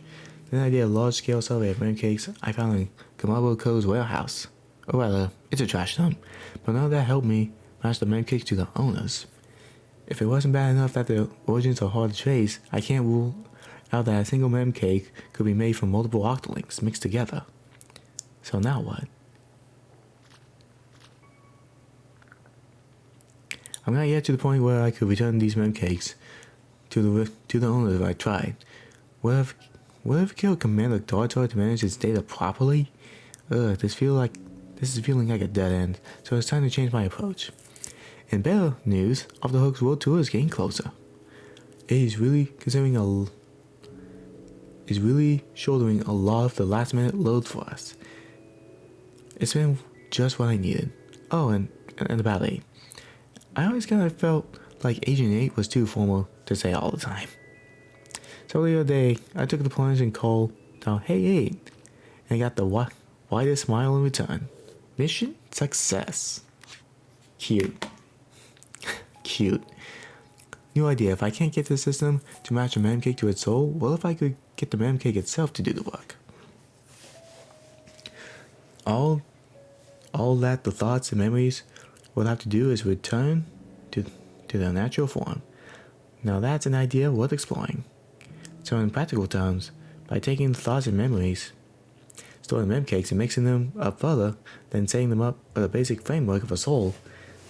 Then I did a large-scale survey of mem cakes I found in Kamabo Co's warehouse. Or rather, it's a trash dump, but none of that helped me match the mem cakes to the owners. If it wasn't bad enough that the origins are hard to trace, I can't rule out that a single mem cake could be made from multiple octolinks mixed together. So now what? I'm not yet to the point where I could return these mem cakes to the owners if I tried. What if Kill Commander Dartar to manage its data properly? This is feeling like a dead end, so it's time to change my approach. In better news, Off the Hook's World Tour is getting closer. It is really shouldering a lot of the last minute load for us. It's been just what I needed. Oh, and about 8. I always kind of felt like Agent 8 was too formal to say all the time. So the other day, I took the plunge and called out, "Hey 8," and got the widest smile in return. Mission success. Cute. Cute. New idea, if I can't get the system to match a mem cake to its soul, what if I could get the mem cake itself to do the work? All that the thoughts and memories will have to do is return to their natural form. Now that's an idea worth exploring. So in practical terms, by taking the thoughts and memories, storing mem cakes and mixing them up further, then setting them up with a basic framework of a soul,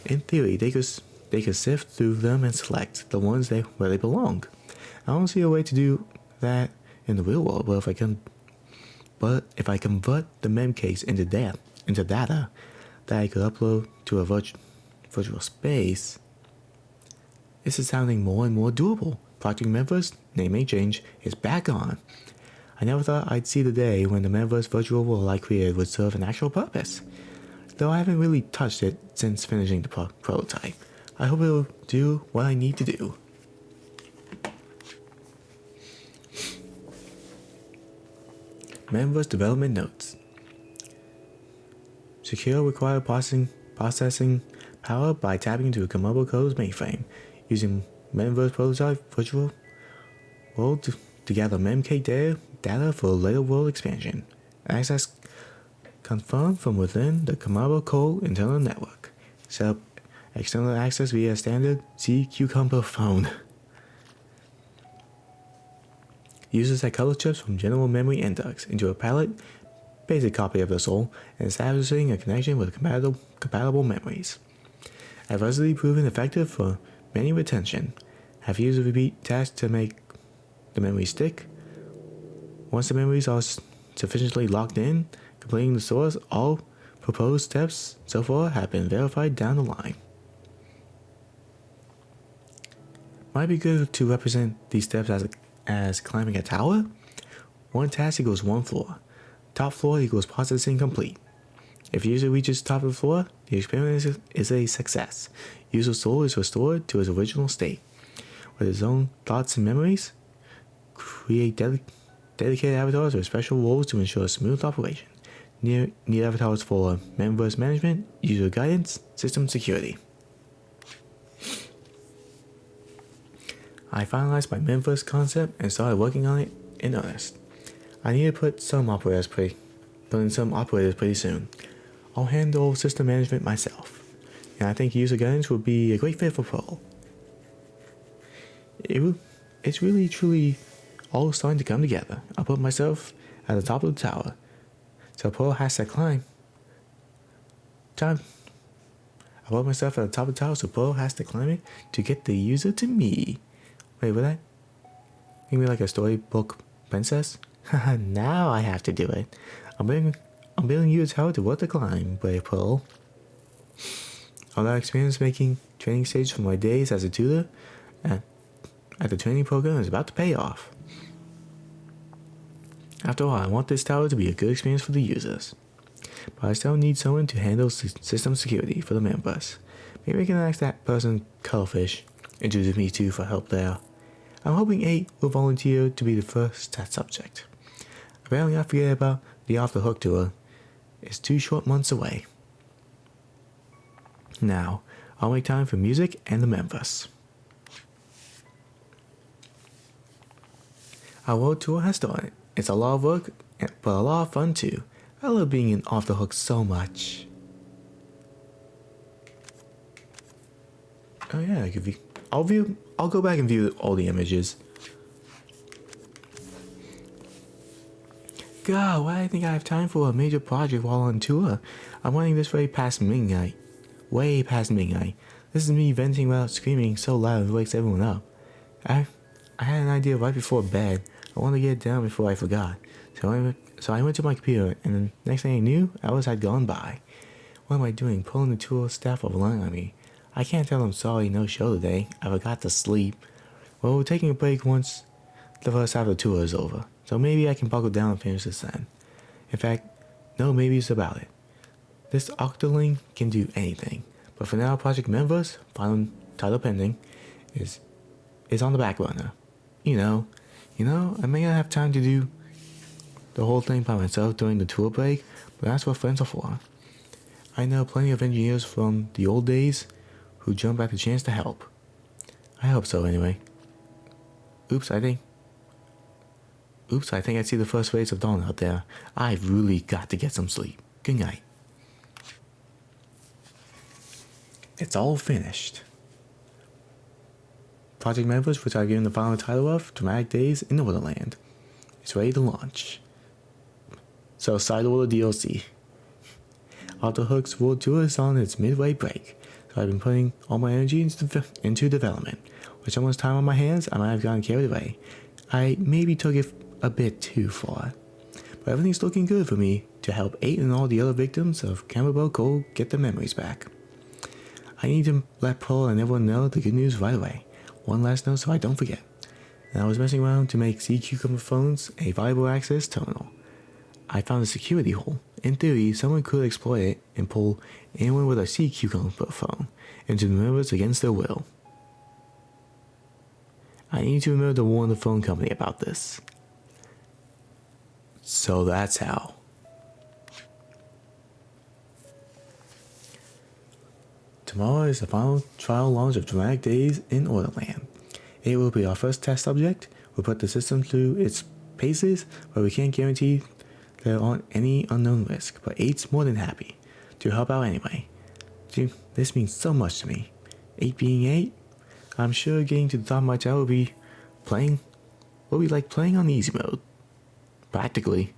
in theory they could sift through them and select the ones where they belong. I don't see a way to do that in the real world, but if I convert the mem cakes into data that I could upload to a virtual space, this is sounding more and more doable. Project Memverse, naming change, is back on. I never thought I'd see the day when the Memverse virtual world I created would serve an actual purpose. Though I haven't really touched it since finishing the prototype. I hope it'll do what I need to do. Memverse development notes. Secure required processing power by tapping into Kamabo Co's mainframe, using Memverse prototype virtual world to gather memcake data for later world expansion. Access confirmed from within the Kamabo Co internal network. Set up external access via standard C Cucumber phone. Uses that color chips from general memory index into a Pallette basic copy of the soul and establishing a connection with compatible memories. Adversely proven effective for many retention. Have used a repeat task to make the memory stick. Once the memories are sufficiently locked in, completing the source, all proposed steps so far have been verified down the line. Might be good to represent these steps as climbing a tower. One task equals one floor. Top floor equals processing complete. If user reaches top of the floor, the experiment is a success. User's soul is restored to its original state. With his own thoughts and memories, create dedicated avatars with special roles to ensure smooth operation. Need avatars for Memverse management, user guidance, system security. I finalized my Memverse concept and started working on it in earnest. I need to put in some operators pretty soon. I'll handle system management myself, and I think user guidance would be a great fit for Pearl. It's really truly all starting to come together. I'll put myself at the top of the tower, so Pearl has to climb. I put myself at the top of the tower, so Pearl has to climb it to get the user to me. Wait, what? You mean like a storybook princess? Haha, now I have to do it. I'm building you a tower to worth the climb, brave Pearl. All that experience making training stage from my days as a tutor at the training program is about to pay off. After all, I want this tower to be a good experience for the users. But I still need someone to handle system security for the members. Maybe I can ask that person, Cuttlefish, introduce me to for help there. I'm hoping 8 will volunteer to be the first test subject. Apparently I forget about the Off the Hook tour. It's 2 short months away. Now, I'll make time for music and the members. Our world tour has started. It's a lot of work, but a lot of fun too. I love being in Off the Hook so much. Oh yeah, I'll go back and view all the images. God, why do I think I have time for a major project while on tour? I'm running this way past midnight. Way past midnight. This is me venting without screaming so loud it wakes everyone up. I had an idea right before bed. I wanted to get it down before I forgot. So I went to my computer, and the next thing I knew, hours had gone by. What am I doing, pulling the tour staff of relying on me? I can't tell them sorry, no show today. I forgot to sleep. Well, we're taking a break once the first half of the tour is over, so maybe I can buckle down and finish this then. In fact, no maybes about it. This Octoling can do anything, but for now, Project Members, final title pending, is on the back burner. You know, I may not have time to do the whole thing by myself during the tour break, but that's what friends are for. I know plenty of engineers from the old days who jump at the chance to help. I hope so anyway. Oops, I think I see the first rays of dawn out there. I've really got to get some sleep. Good night. It's all finished. Project Members, which I've given the final title of, Dramatic Days in Wonderland. It's ready to launch. So side order DLC. Off the Hook's World Tour is on its midway break, so I've been putting all my energy into development. With so much time on my hands, I might have gotten carried away. I maybe took it a bit too far. But everything's looking good for me to help 8 and all the other victims of Campbell Cole get their memories back. I need to let Pearl and everyone know the good news right away. One last note so I don't forget. And I was messing around to make Sea Cucumber phones a viable access terminal. I found a security hole. In theory, someone could exploit it and pull anyone with a Sea Cucumber phone into the members against their will. I need to remember to warn the phone company about this. So that's how. Tomorrow is the final trial launch of Dramatic Days in Wonderland. It will be our first test subject. We'll put the system through its paces, but we can't guarantee there aren't any unknown risk. But 8's more than happy to help out anyway. Dude, this means so much to me. 8 being 8, I'm sure getting to the top of my tower will be like playing on easy mode. Practically.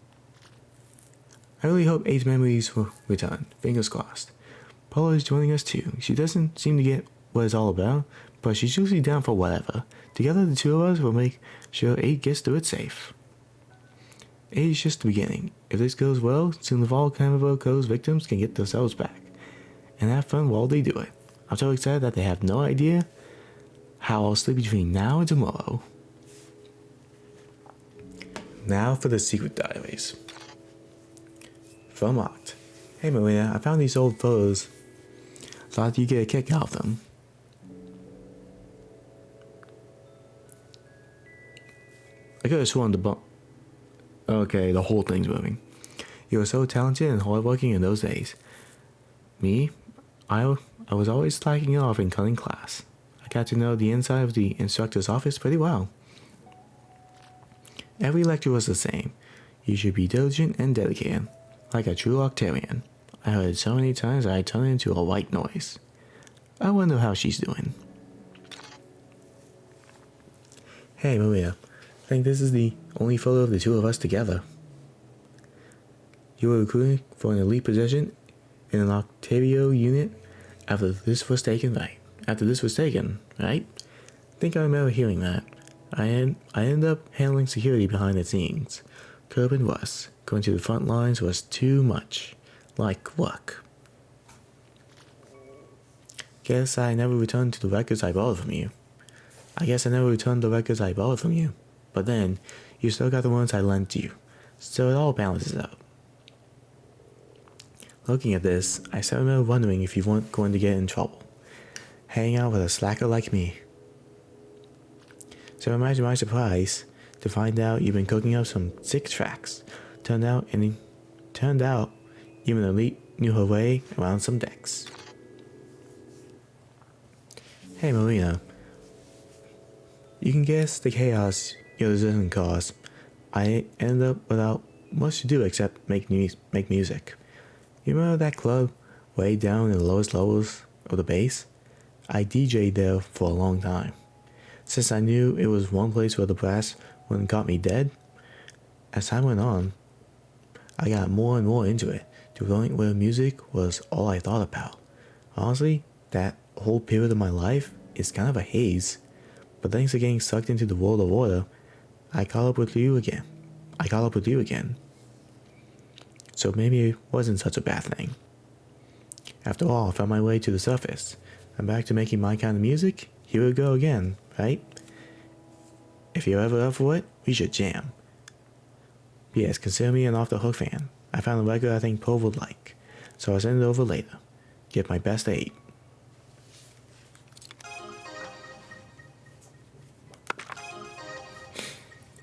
I really hope 8's memories will return. Fingers crossed. Paula is joining us too. She doesn't seem to get what it's all about, but she's usually down for whatever. Together, the two of us will make sure 8 gets through it safe. 8 is just the beginning. If this goes well, soon the all Campbell Cole's victims can get themselves back and have fun while they do it. I'm so excited that they have no idea how I'll sleep between now and tomorrow. Now for the secret diaries. From Oct. Hey Marina, I found these old photos. Thought you'd get a kick out of them. I could have sworn the bump. Okay, the whole thing's moving. You were so talented and hardworking in those days. Me? I was always slacking off in cutting class. I got to know the inside of the instructor's office pretty well. Every lecture was the same. You should be diligent and dedicated, like a true Octarian. I heard it so many times that I turned into a white noise. I wonder how she's doing. Hey Maria, I think this is the only photo of the two of us together. You were recruiting for an elite position in an Octavio unit after this was taken, right? I think I remember hearing that. I ended up handling security behind the scenes. Curb and Russ, going to the front lines was too much. Like work. Guess I never returned to the records I borrowed from you. But then, you still got the ones I lent you. So it all balances out. Looking at this, I still remember wondering if you weren't going to get in trouble. Hanging out with a slacker like me. So imagine my surprise to find out you've been cooking up some sick tracks. Turned out even Elite knew her way around some decks. Hey Marina, you can guess the chaos This isn't cause I ended up without much to do except make music. You remember that club way down in the lowest levels of the base? I DJ'd there for a long time. Since I knew it was one place where the brass wouldn't got me dead, as time went on, I got more and more into it, to the point where music was all I thought about. Honestly, that whole period of my life is kind of a haze, but thanks to getting sucked into the world of order, I caught up with you again. So maybe it wasn't such a bad thing. After all, I found my way to the surface. I'm back to making my kind of music. Here we go again, right? If you're ever up for it, we should jam. Yes, consider me an Off the Hook fan. I found a record I think Paul would like, so I'll send it over later. Give my best 8.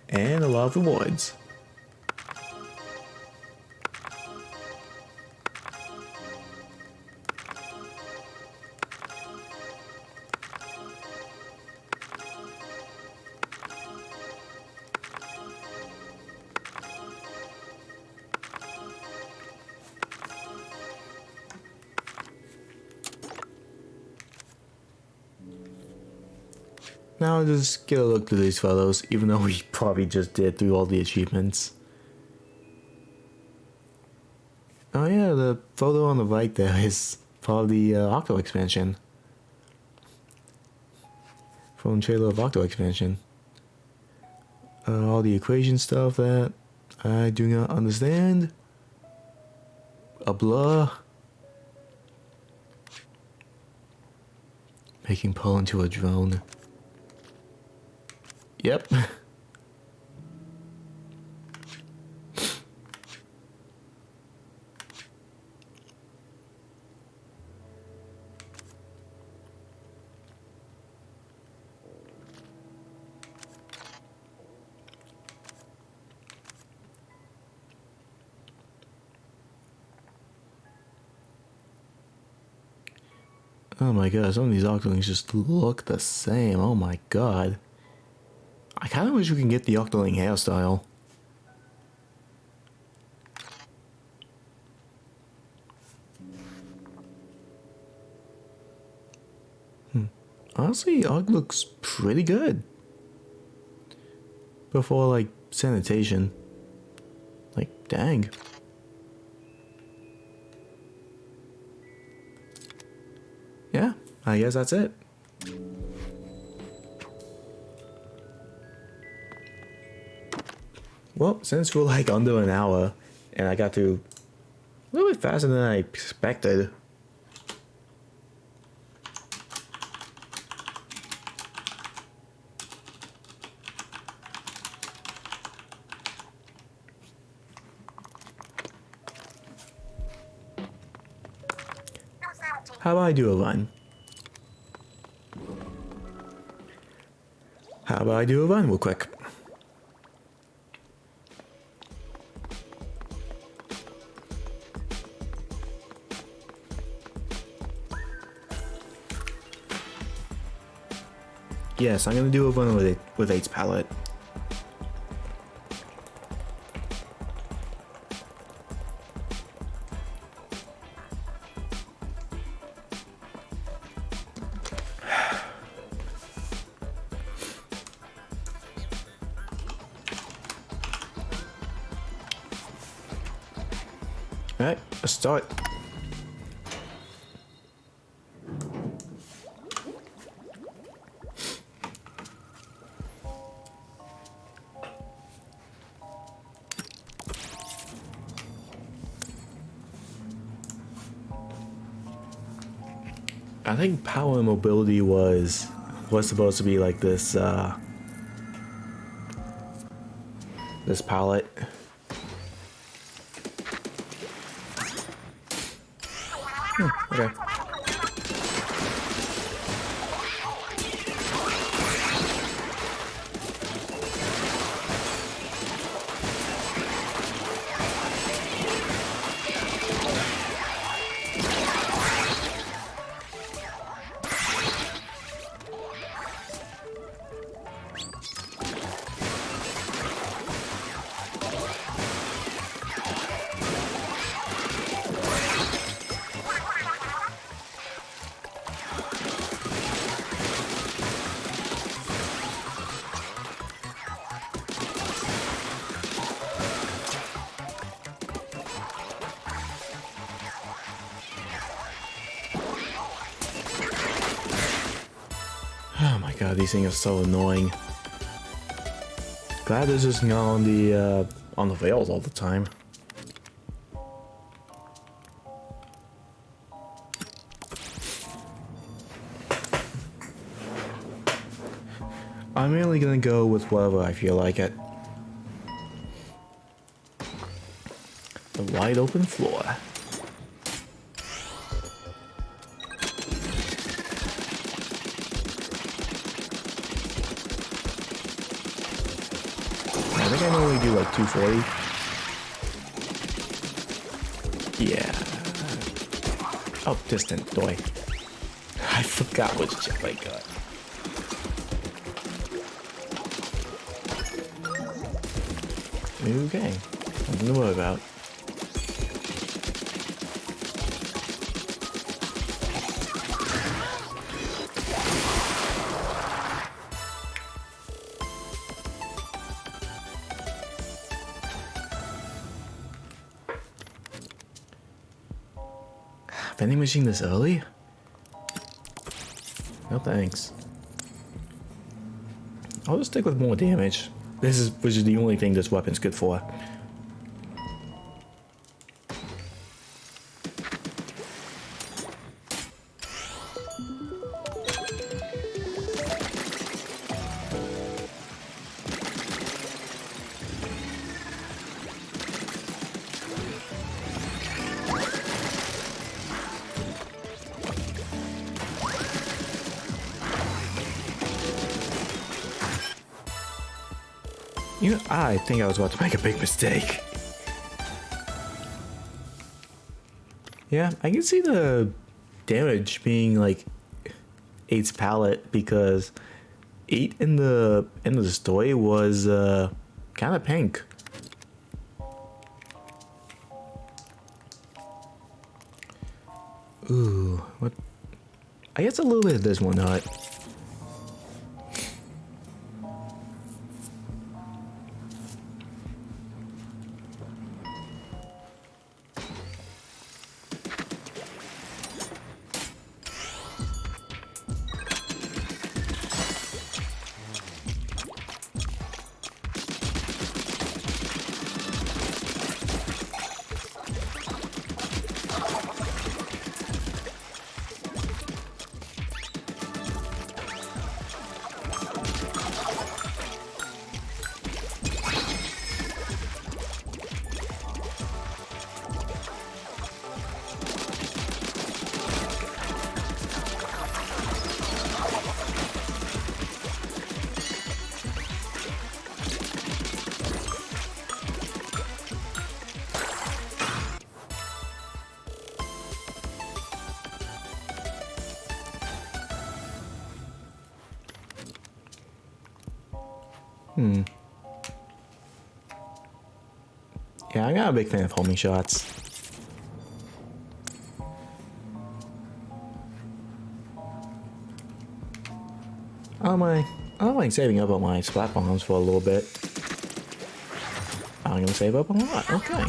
And a lot of rewards. Now just get a look through these photos, even though we probably just did through all the achievements. Oh yeah, the photo on the right there is probably the Octo expansion. From trailer of Octo expansion. All the equation stuff that I do not understand. A blur. Making Paul into a drone. Yep. Oh my god, some of these Octolings just look the same. Oh my god. I kind of wish we can get the Octoling hairstyle. Honestly, Ogg looks pretty good. Before, like, sanitation. Like, dang. Yeah, I guess that's it. Well, since we're like under an hour, and I got through a little bit faster than I expected. How about I do a run? How about I do a run real quick? Yes, I'm gonna do a run with 8's palette. Alright, let's start. I think power and mobility was supposed to be like this this palette. Okay. Oh my god, these things are so annoying. Glad this isn't on the rails all the time. I'm mainly gonna go with whatever I feel like it. The wide open floor. I think I normally do like 240. Yeah. Oh, distant doy. I forgot which chip I got. Okay, nothing to worry about. Vending machine this early? No thanks. I'll just stick with more damage. Which is the only thing this weapon's good for. You know, I think I was about to make a big mistake. Yeah, I can see the damage being like 8's palette because 8 in the story was kind of pink. Ooh, what? I guess a little bit of this one not. Yeah, I'm not a big fan of homing shots. I don't like saving up on my splat bombs for a little bit. I'm gonna save up a lot, okay.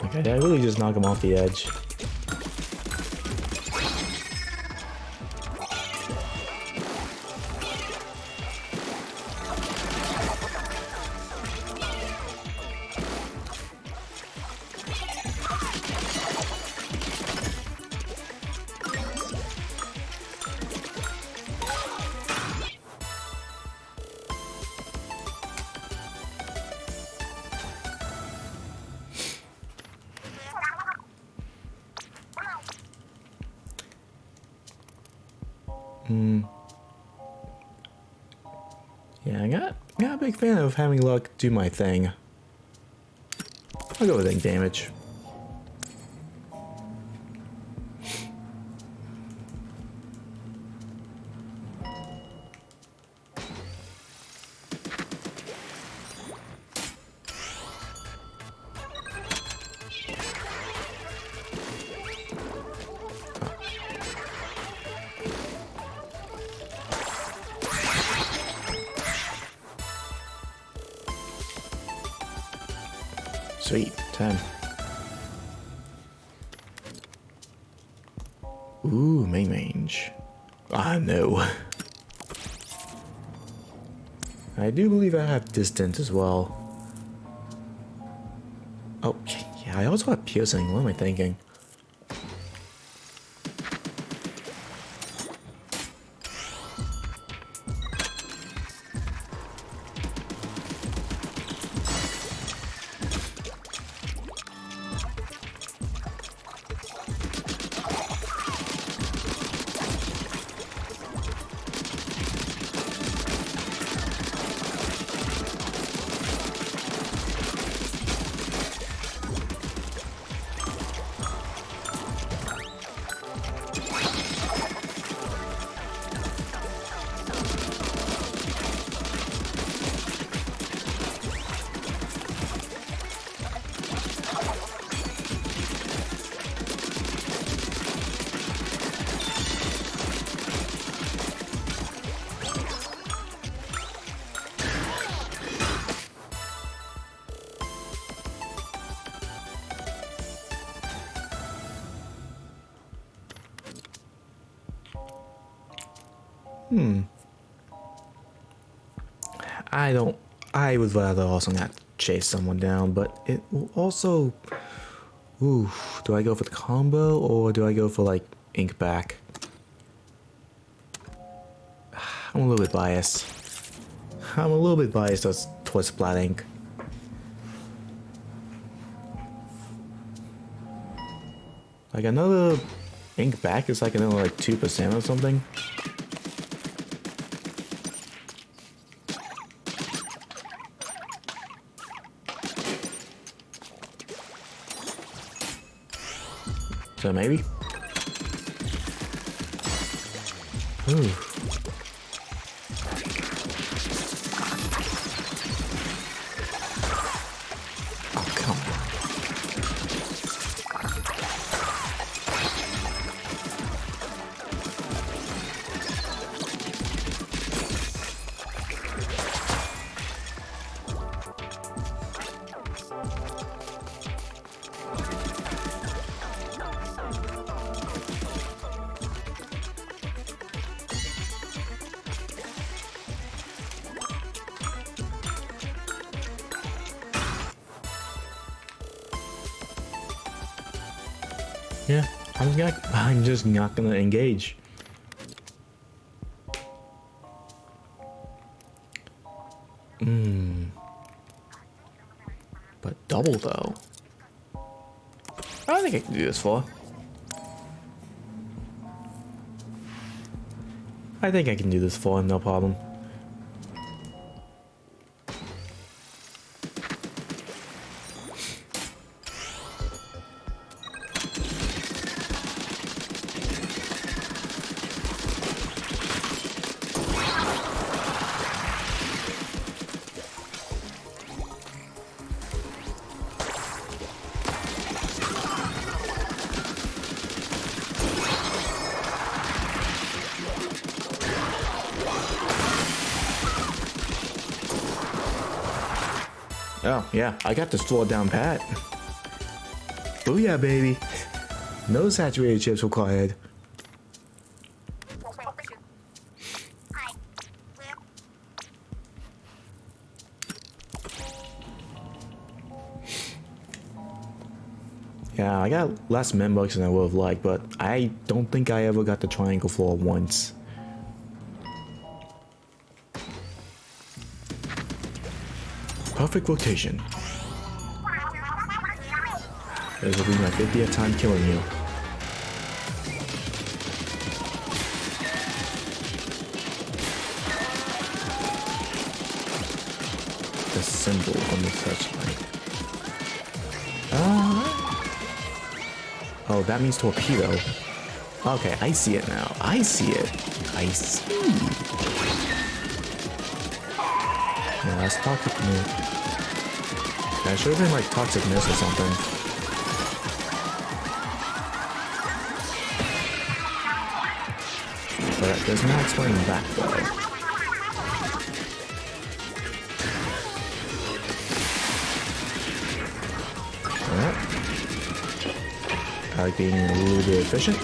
Okay, I really just knock him off the edge. Yeah, I'm not a big fan of having luck do my thing. I'll go with ink damage. Sweet. 10. Ooh, main range. Ah, no. I do believe I have distance as well. Oh, yeah, I also have piercing. What am I thinking? I would rather also not chase someone down, but it will also... Ooh, do I go for the combo or do I go for like ink back? I'm a little bit biased. I'm a little bit biased towards Splat Ink. Like another ink back is like another like 2% or something. So maybe? Ooh. Oh, come on. Yeah, I'm just not gonna engage. But double though. I think I can do this for. I think I can do this for no problem. Oh, yeah, I got this floor down pat. Booyah, baby. No saturated chips required. Yeah, I got less membucks than I would have liked, but I don't think I ever got the triangle floor once. Perfect rotation. This will be my 50th time killing you. The symbol on the searchlight. Oh, that means torpedo. Okay, I see it now. I see it. I see. Yeah, that's toxic move. That should have been like toxic miss or something. But there's no explaining back though. I like being a little bit efficient.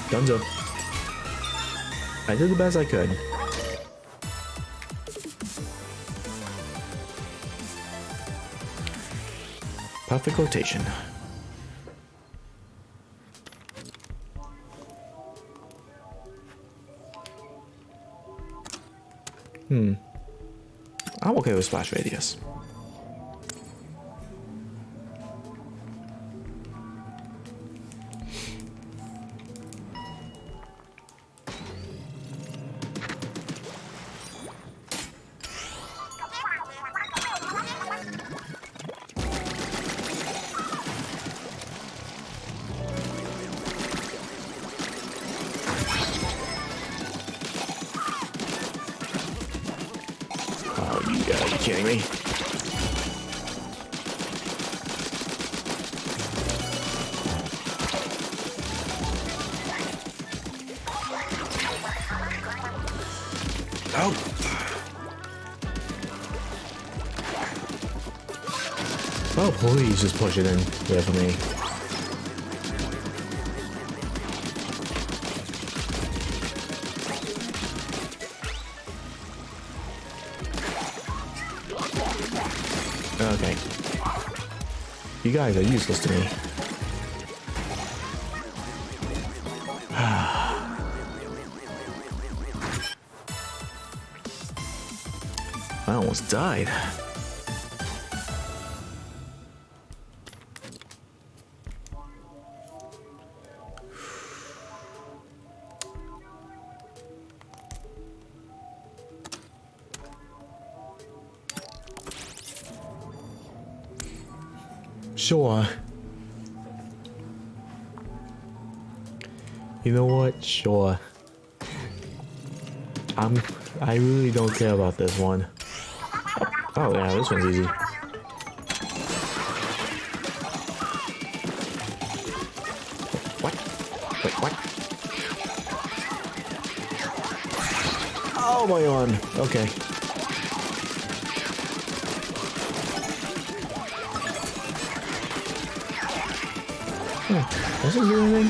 Dunzo. I did the best I could. Perfect rotation. I'm okay with splash radius. Are you kidding me? Oh. Oh, please just push it in there for me. Okay. You guys are useless to me. I almost died. Sure. You know what? Sure. I really don't care about this one. Oh yeah, this one's easy. What? Wait, what? Oh my god. Okay. Does it do anything?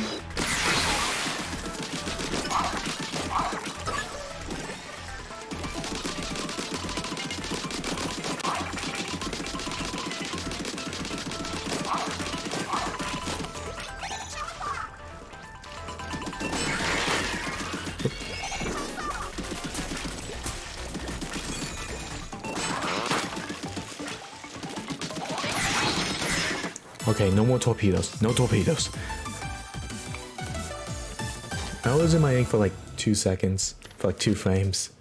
Okay, no more torpedoes. No torpedoes. I was in my ink for like 2 seconds. For like 2 frames.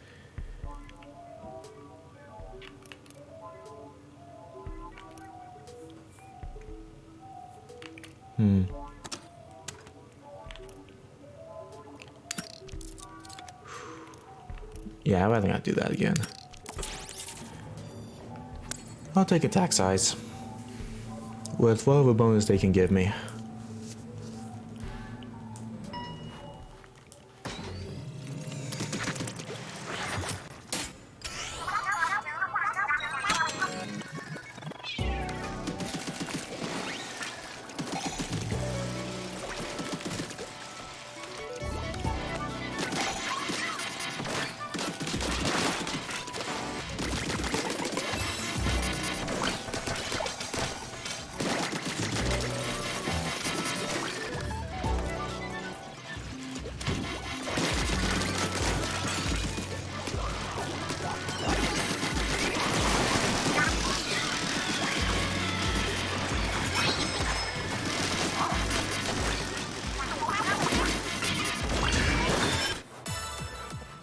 Yeah, I'd rather not do that again. I'll take attack size. With whatever bonus they can give me.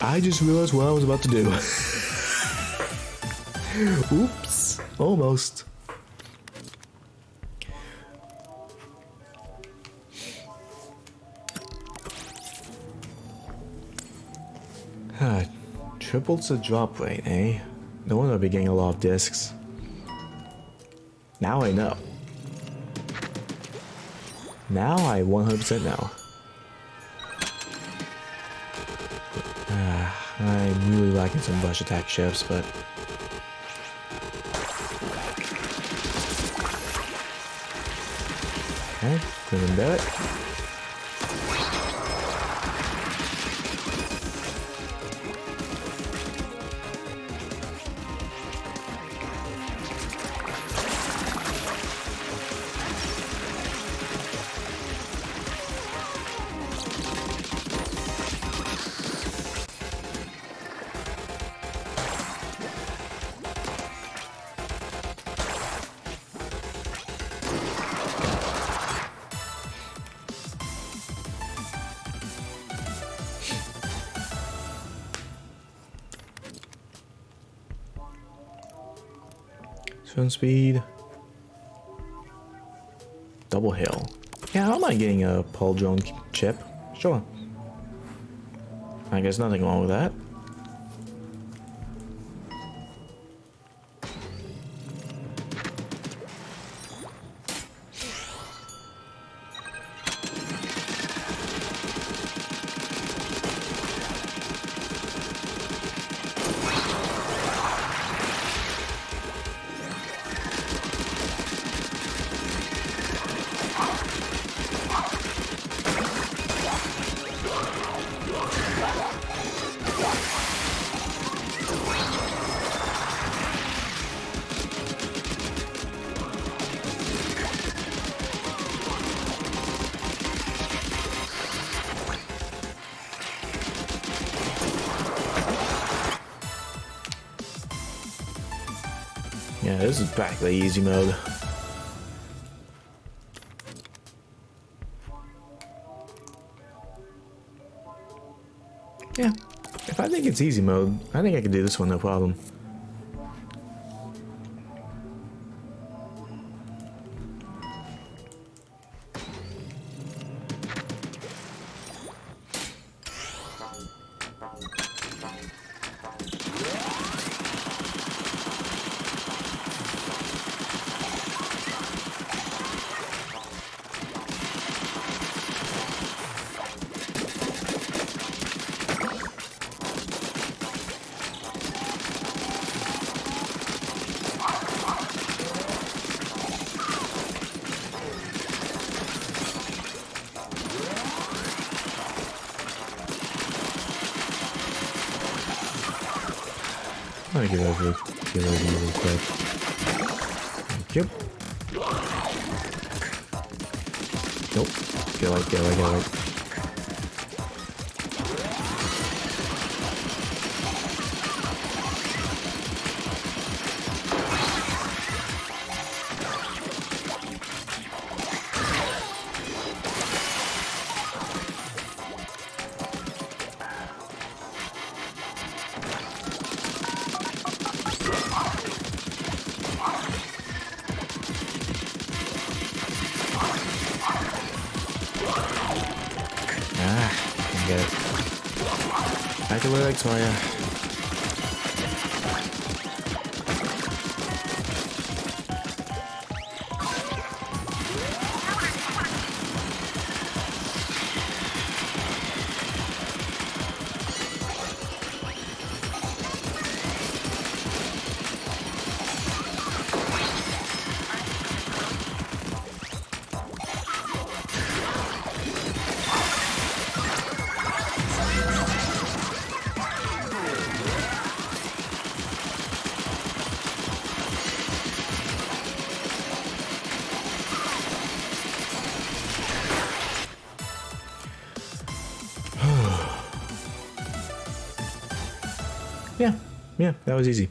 I just realized what I was about to do. Oops. Almost. Triples the drop rate, eh? No wonder I'll be getting a lot of discs. Now I know. Now I 100% know. I'm really lacking some rush attack shifts, but... Okay, couldn't do it. Swim speed. Double hill. Yeah, I don't mind getting a pole drone chip. Sure. I guess nothing wrong with that. Yeah, this is practically easy mode. Yeah, if I think it's easy mode, I think I can do this one no problem. Let me get over you real quick. Thank you. Nope. Get away. Get it. Back to where I saw ya. Yeah, that was easy.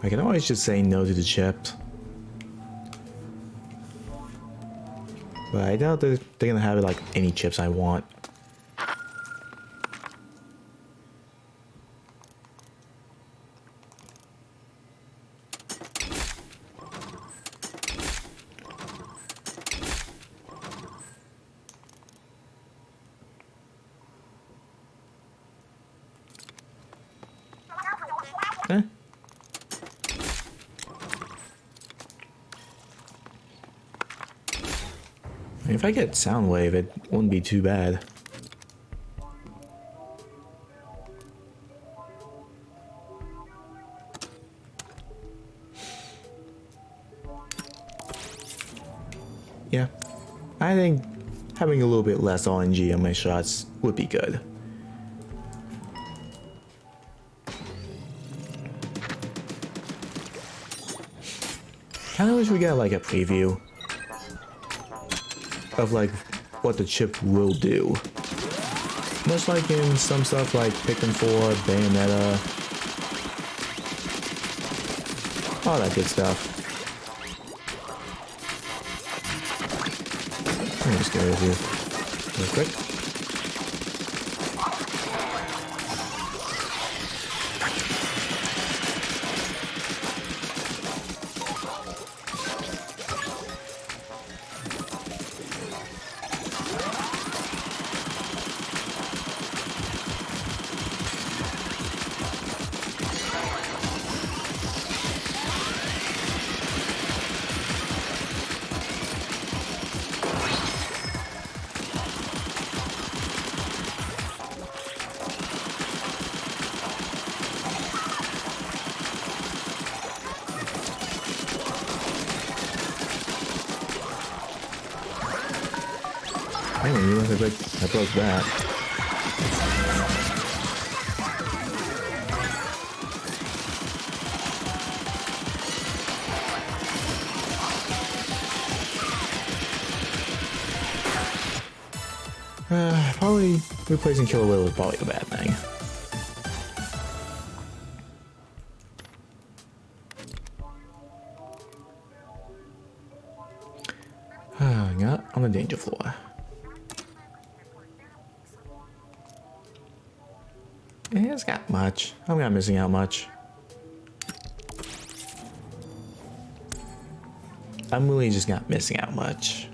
I can always just say no to the chip. But I doubt they're gonna have like any chips I want. Eh? If I get Soundwave, it wouldn't be too bad. Yeah, I think having a little bit less RNG on my shots would be good. Kinda wish we got like a preview of like what the chip will do. Much like in some stuff like Pikmin 4, Bayonetta, all that good stuff. Let me just get rid of you real quick. I didn't realize I broke that. Probably replacing Killer Whale was probably a bad thing. Got on the danger floor. It's got much. I'm not missing out much. I'm really just not missing out much.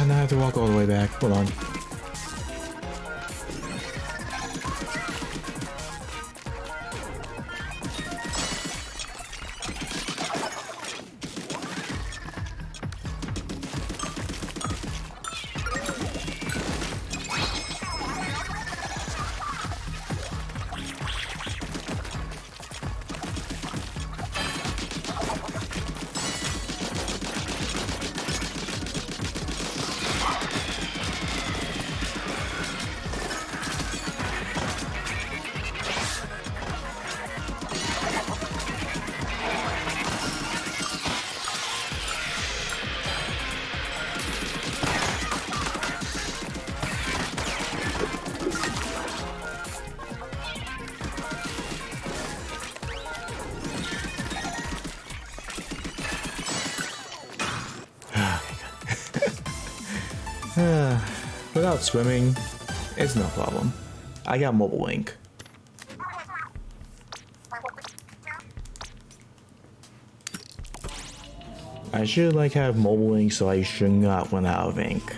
Now I have to walk all the way back. Hold on. Without swimming, it's no problem. I got mobile link. I should like have mobile link, so I should not run out of ink.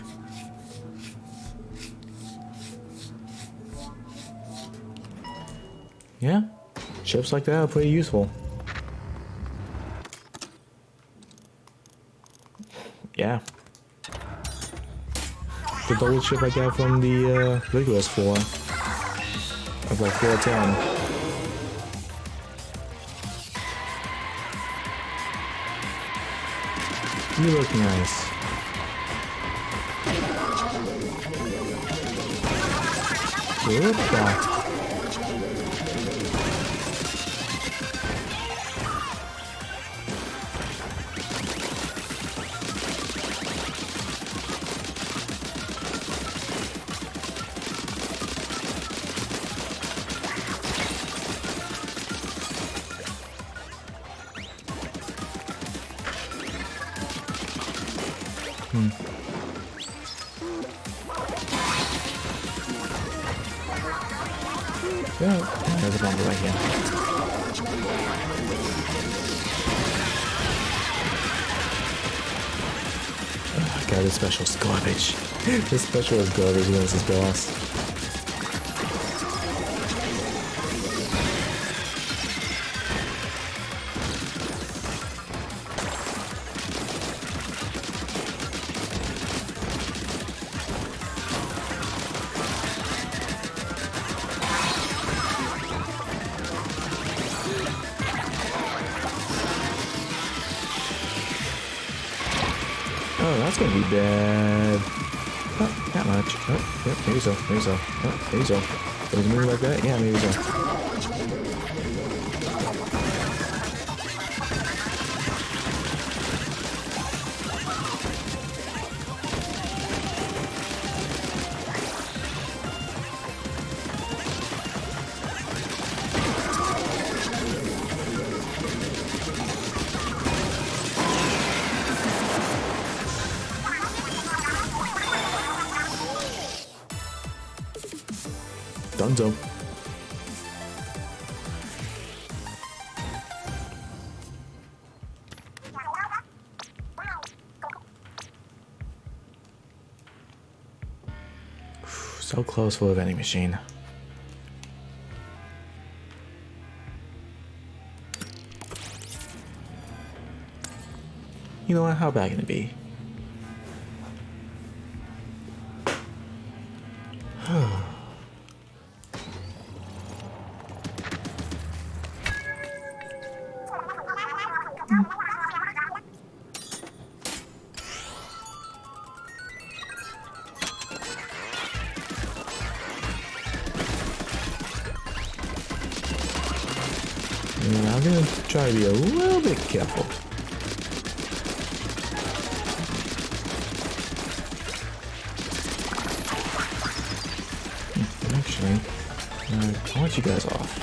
Yeah, chips like that are pretty useful. the double chip I got from the Rigorous 4. Of like 410. You look nice. Opa. Yeah, there's a bomb right here. Oh, God, this special is garbage. This special is garbage against this boss. Oh, that's gonna be bad. Not that much. Oh, yep, maybe so, maybe so. Oh, maybe so. Does it move like that? Yeah, maybe so. Dunzo. So close for a vending machine. You know what? How bad can it be? And I'm gonna try to be a little bit careful. Actually, I want you guys off.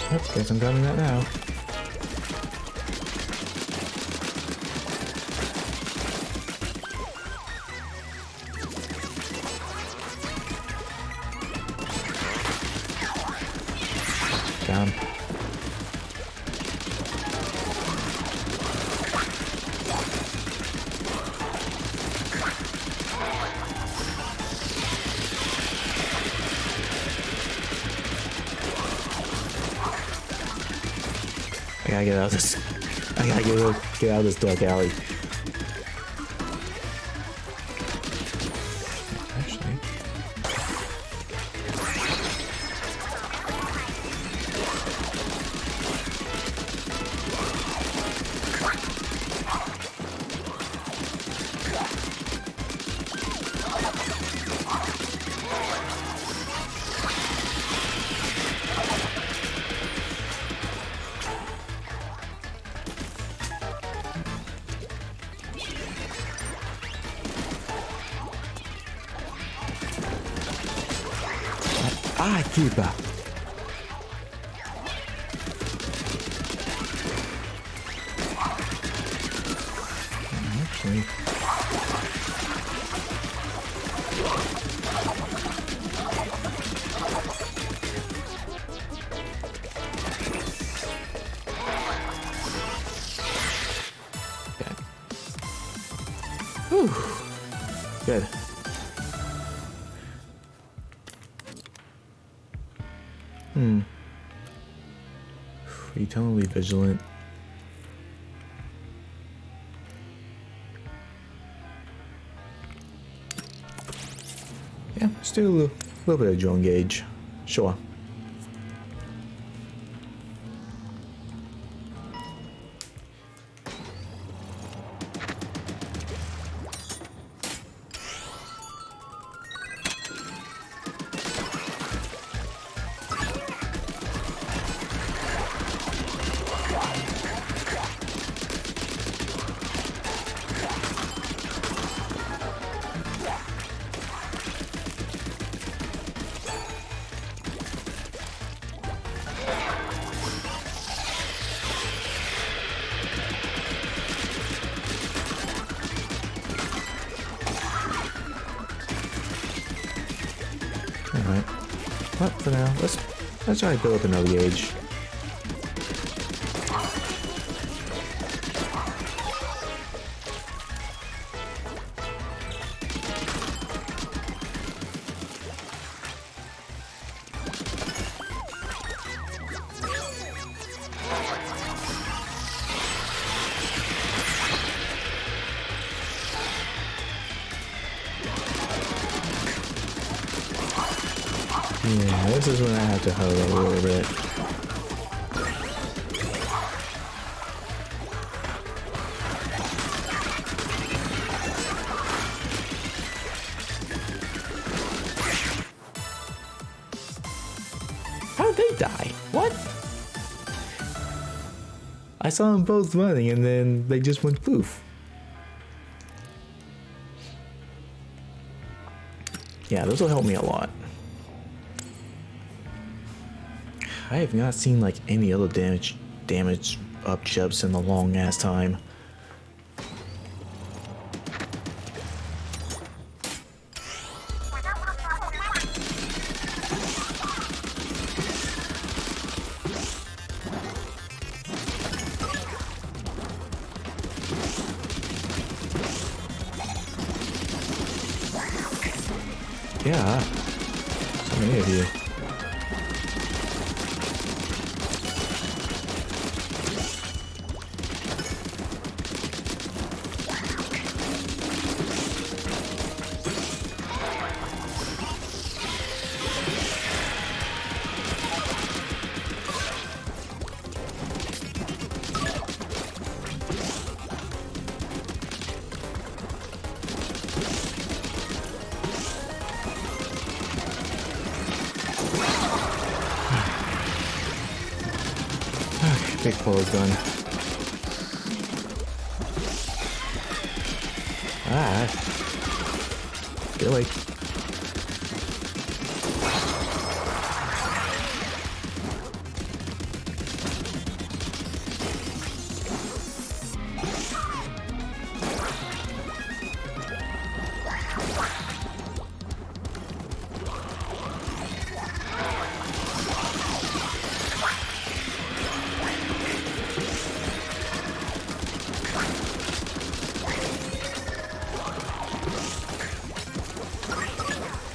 Yep, guess I'm grabbing that now. Down. I gotta get out of this. I gotta get out of this dark alley. Actually. Ah, keeper. Actually. Good. Eternally vigilant. Yeah, still a little bit of drone gauge. Sure. Alright. Well, for now, let's try to build up another gauge. Yeah, this is when I have to hurry a little bit. How did they die? What? I saw them both running and then they just went poof. Yeah, this will help me a lot. I have not seen like any other damage up chips in a long ass time. Yeah, so many of you. Big pull is done. Ah. Billy.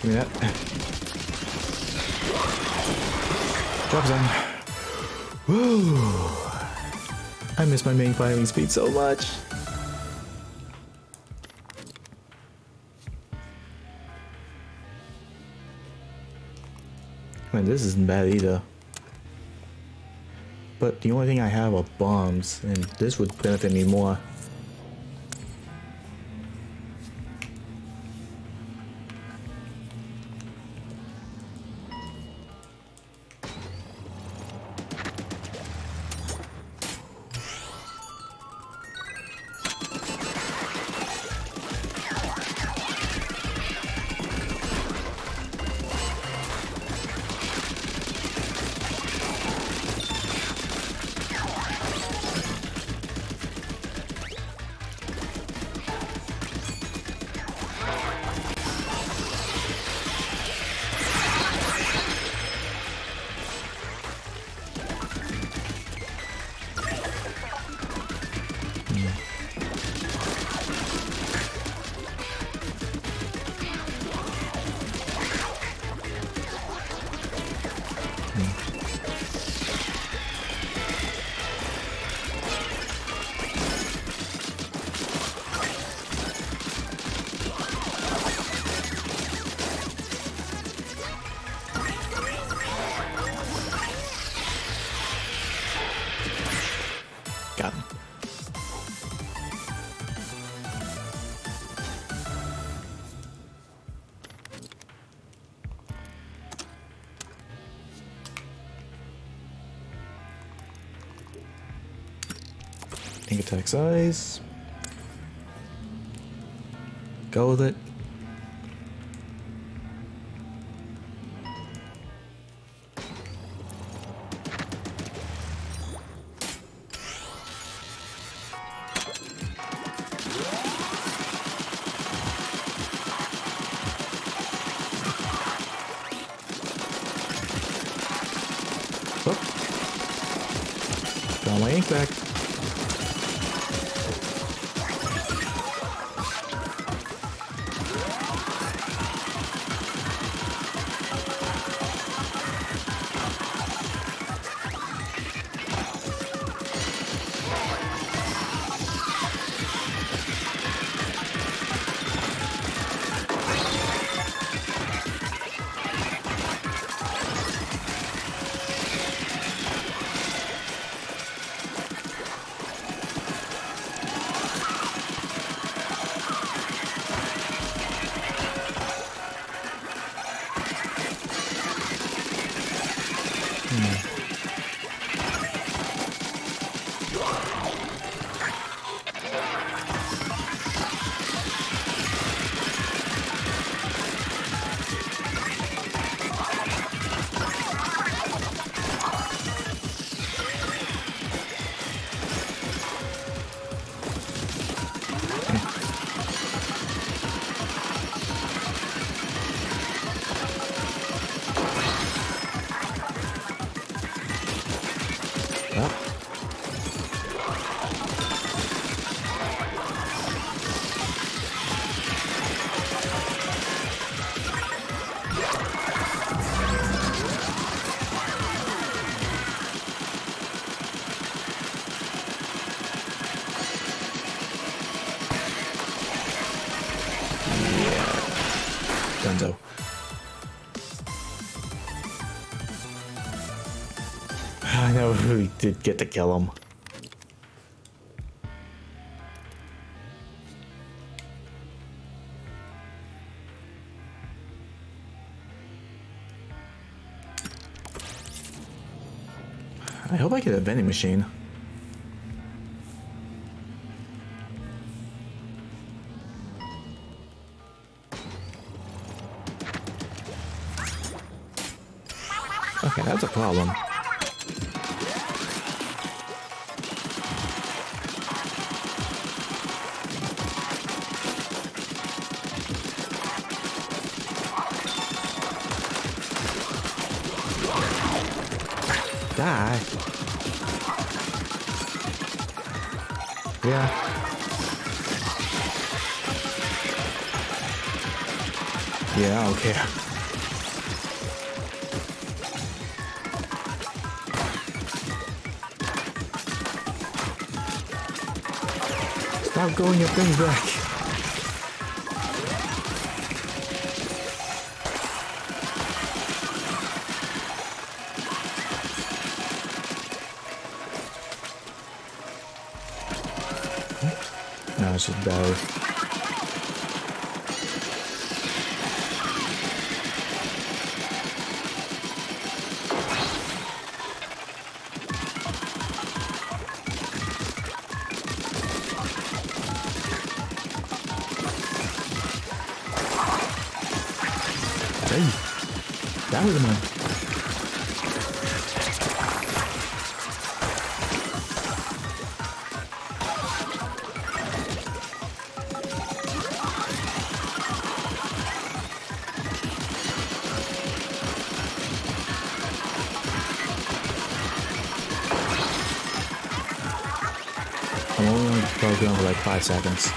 Give me that. Drop zone. Woo! I miss my main firing speed so much. Man, this isn't bad either. But the only thing I have are bombs, and this would benefit me more. Ink attack size. Go with it. Oh. Got my ink back. Dunzo. I know we did get to kill him. I hope I get a vending machine. Okay, that's a problem. Die. Yeah. Yeah, I don't care. Stop going your thing back. No, it's just battery. Hey, that was mine. I'm only probably going for like 5 seconds.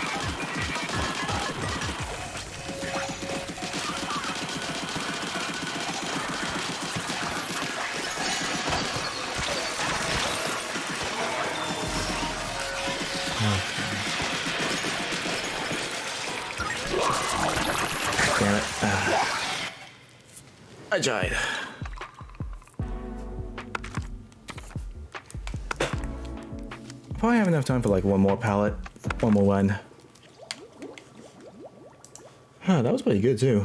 Damn it. I died. Probably have enough time for like one more pallet. One more run. Huh, that was pretty good too.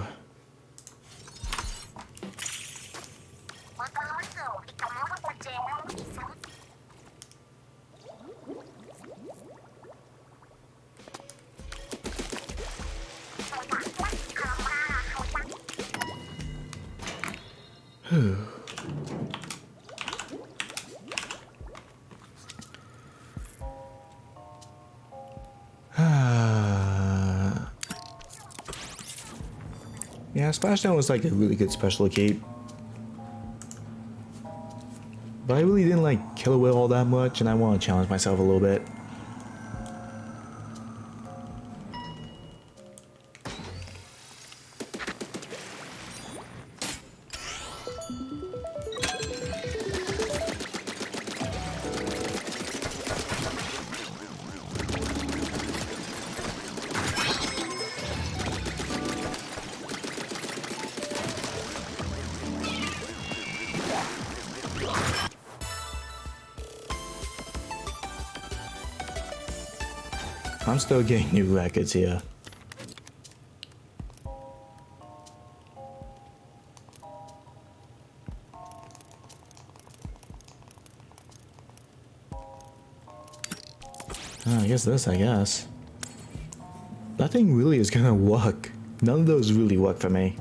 Yeah, Splashdown was like a really good special cape. But I really didn't like Killer Whale all that much, and I want to challenge myself a little bit. I'm still getting new records here. I guess. Nothing really is gonna work. None of those really work for me.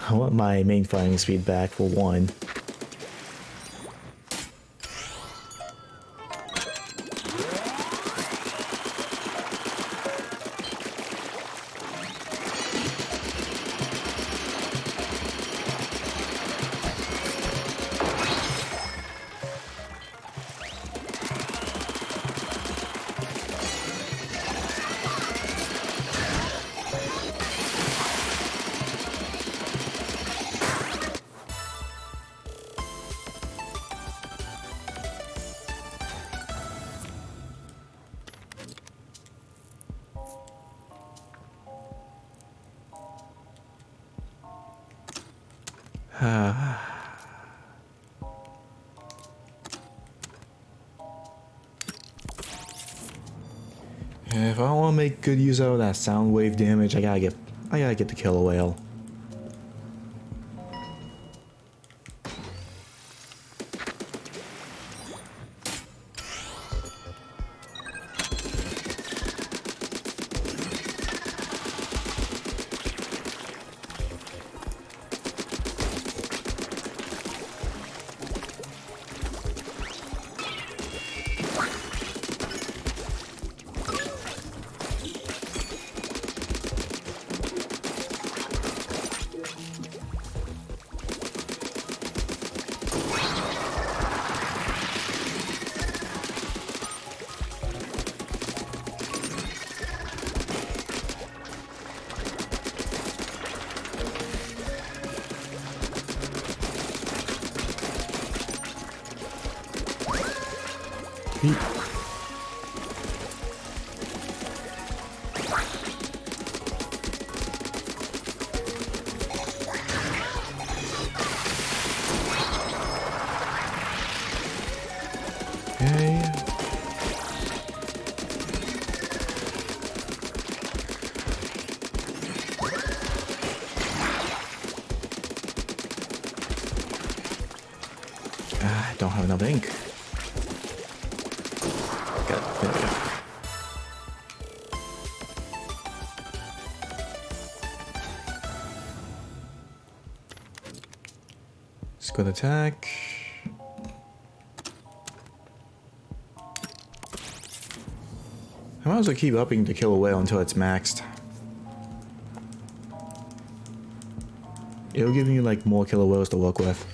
I want my main fighting speed back for one. If I want to make good use out of that sound wave damage, I gotta get the Killer Whale. I don't have enough ink. There we go. Squid attack. I might as well keep upping the Killer Whale until it's maxed. It'll give me like more Killer Whales to work with.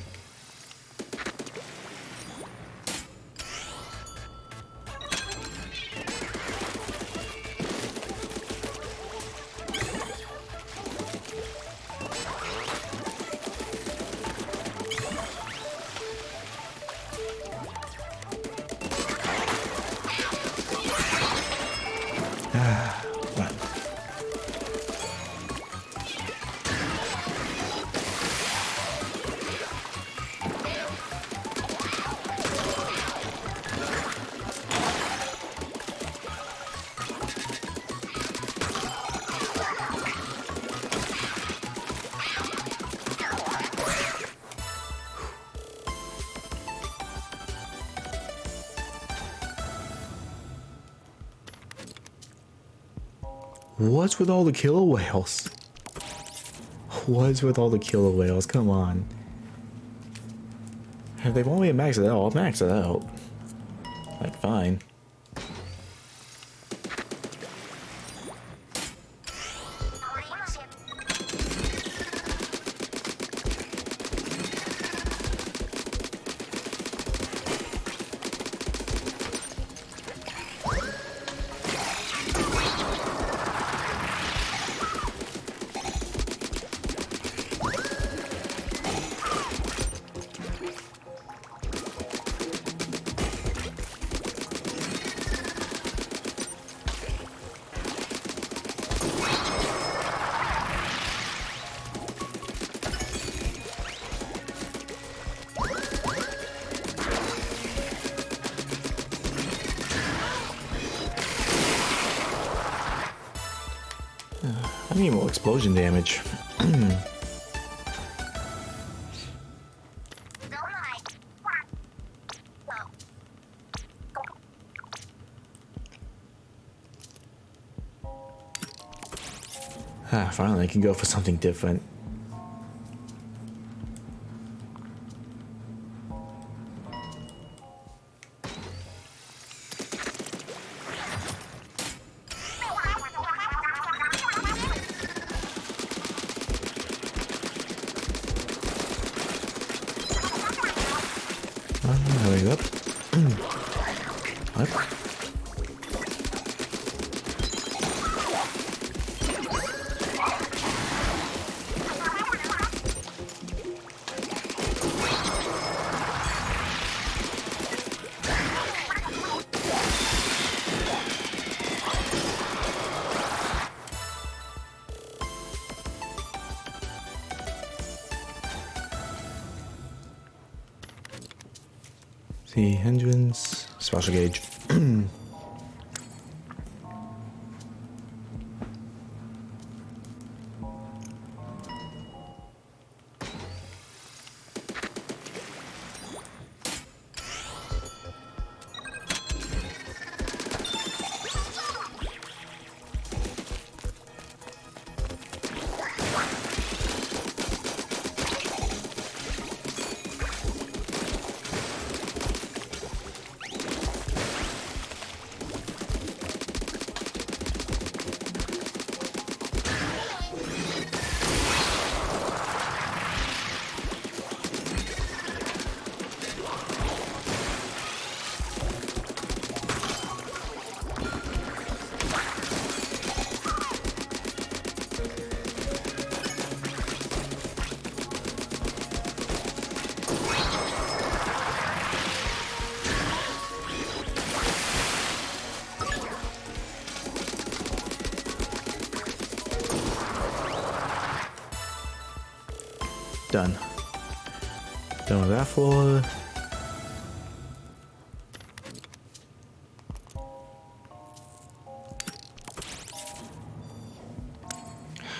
What's with all the Killer Whales? What's with all the killer whales? Come on. If they want me to max it out, I'll max it out. Like, fine. I need more explosion damage. Finally, I can go for something different. Hurry up. Up. The entrance, special gauge. Done. Done with that floor.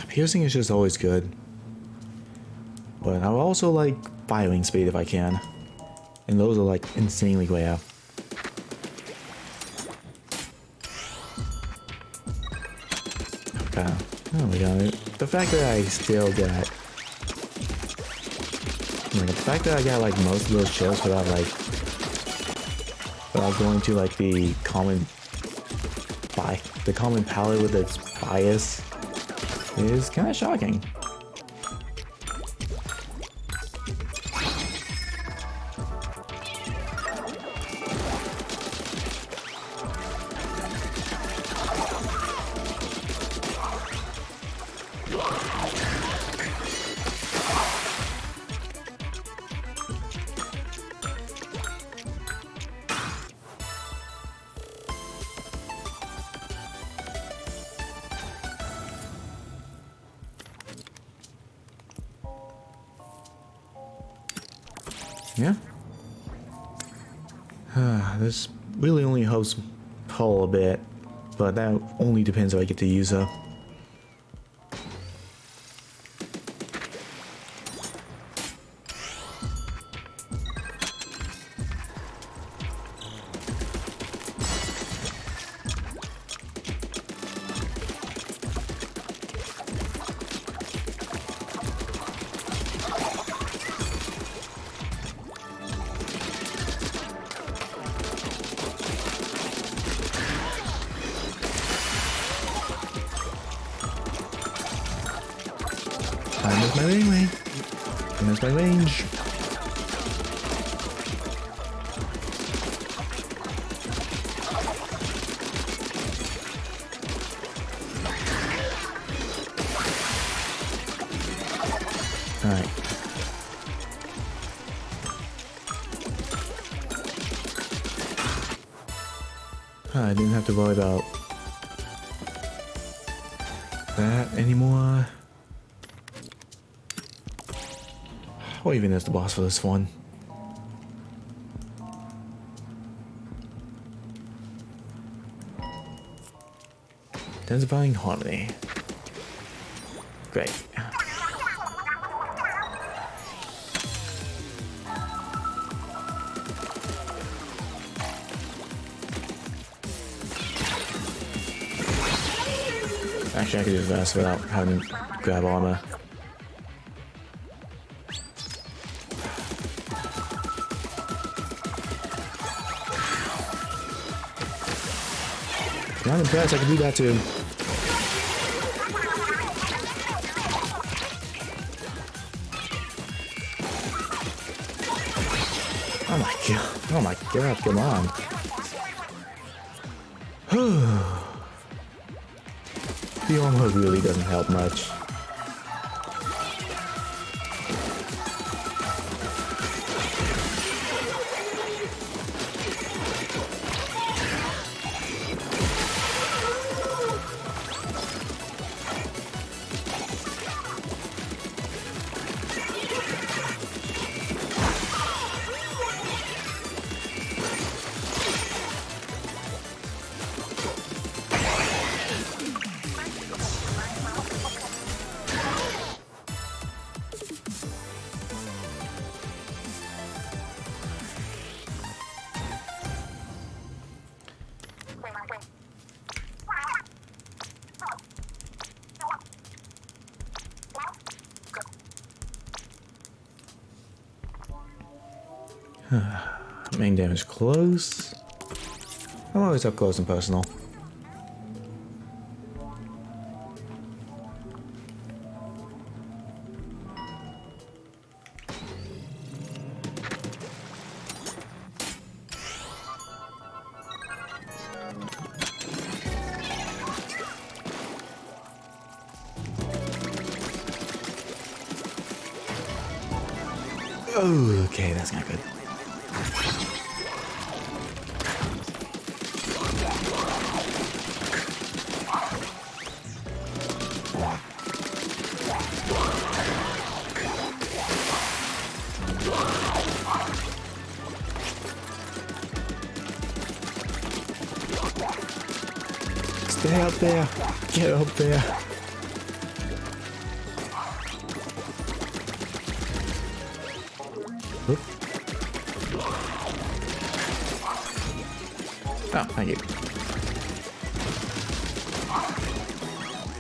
Piercing is just always good. But I would also like firing speed if I can. And those are like insanely rare. Okay. Oh my god. The fact that I still got the fact that I got like most of those chills without going to like the common palette with its bias is kind of shocking. Yeah. This really only helps Paul a bit, but that only depends if I get to use her. I missed my range. I missed my range. Alright. I didn't have to worry about that anymore. Or even as the boss for this one. Densifying harmony. Great. Actually, I could do this without having to grab armor. Not impressed, I can do that too. Oh my god. Oh my god, come on. The armor really doesn't help much. Main damage close. I'm always up close and personal. Oh, okay, that's not good. Stay up there. Get up there. Oop. Oh, thank you.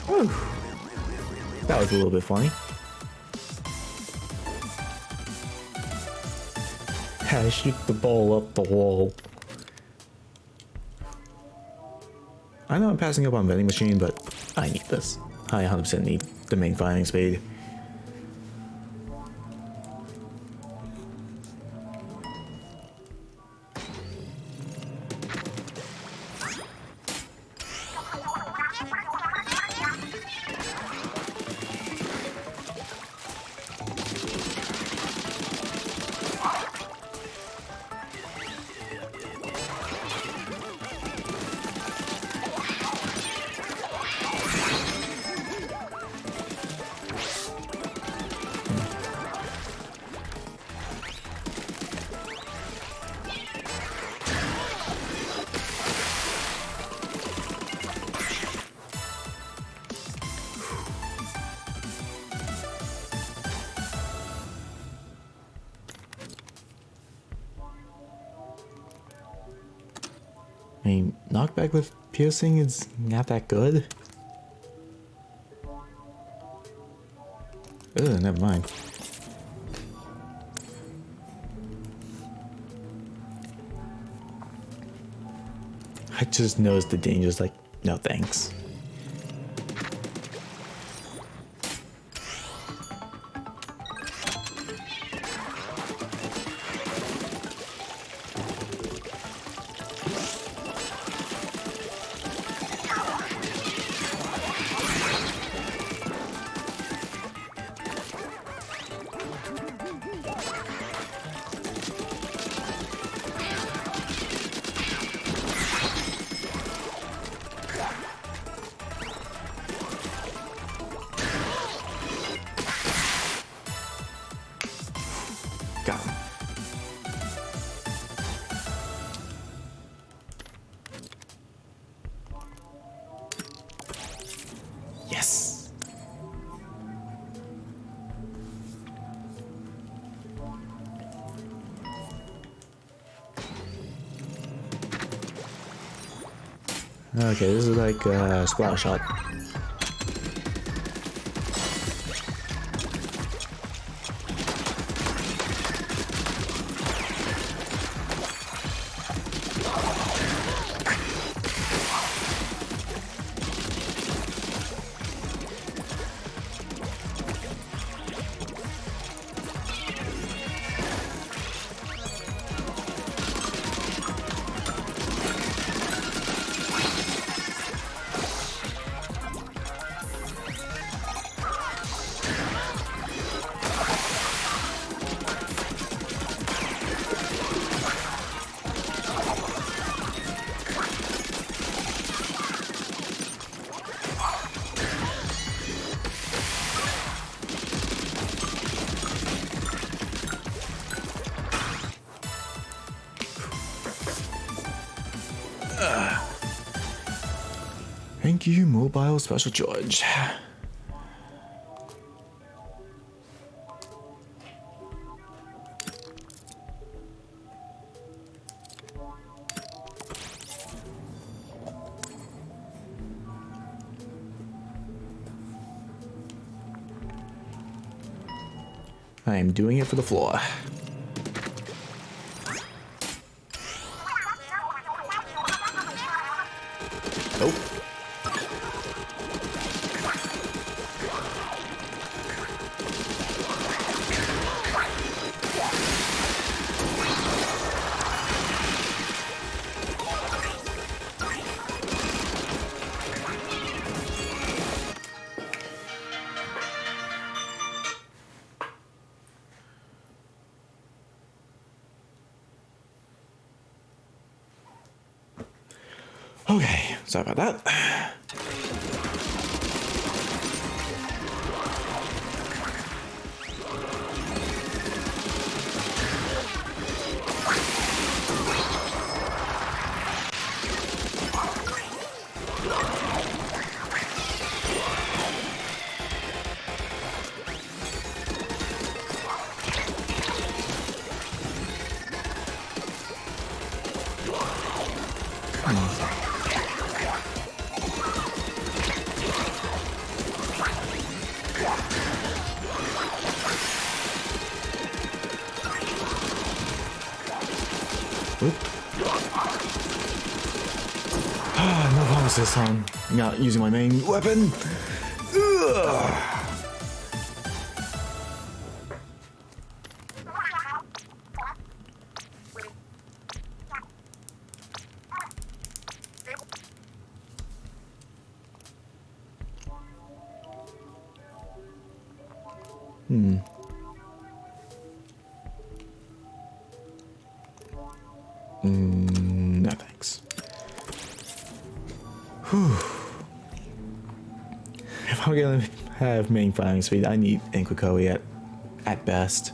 Whew. That was a little bit funny. How to shoot the ball up the wall. I know I'm passing up on vending machine, but I need this. I 100% need the main firing speed. I mean, knockback with piercing is not that good. Ugh, never mind. I just noticed the dangers, like, no thanks. Okay, this is like a splatter shot. Thank you, Mobile Special Charge. I am doing it for the floor. Nope. Okay, sorry about that. No promise this time. Not using my main weapon. Ugh. No thanks. Whew. If I'm gonna have main firing speed, I need Inquikowi at best.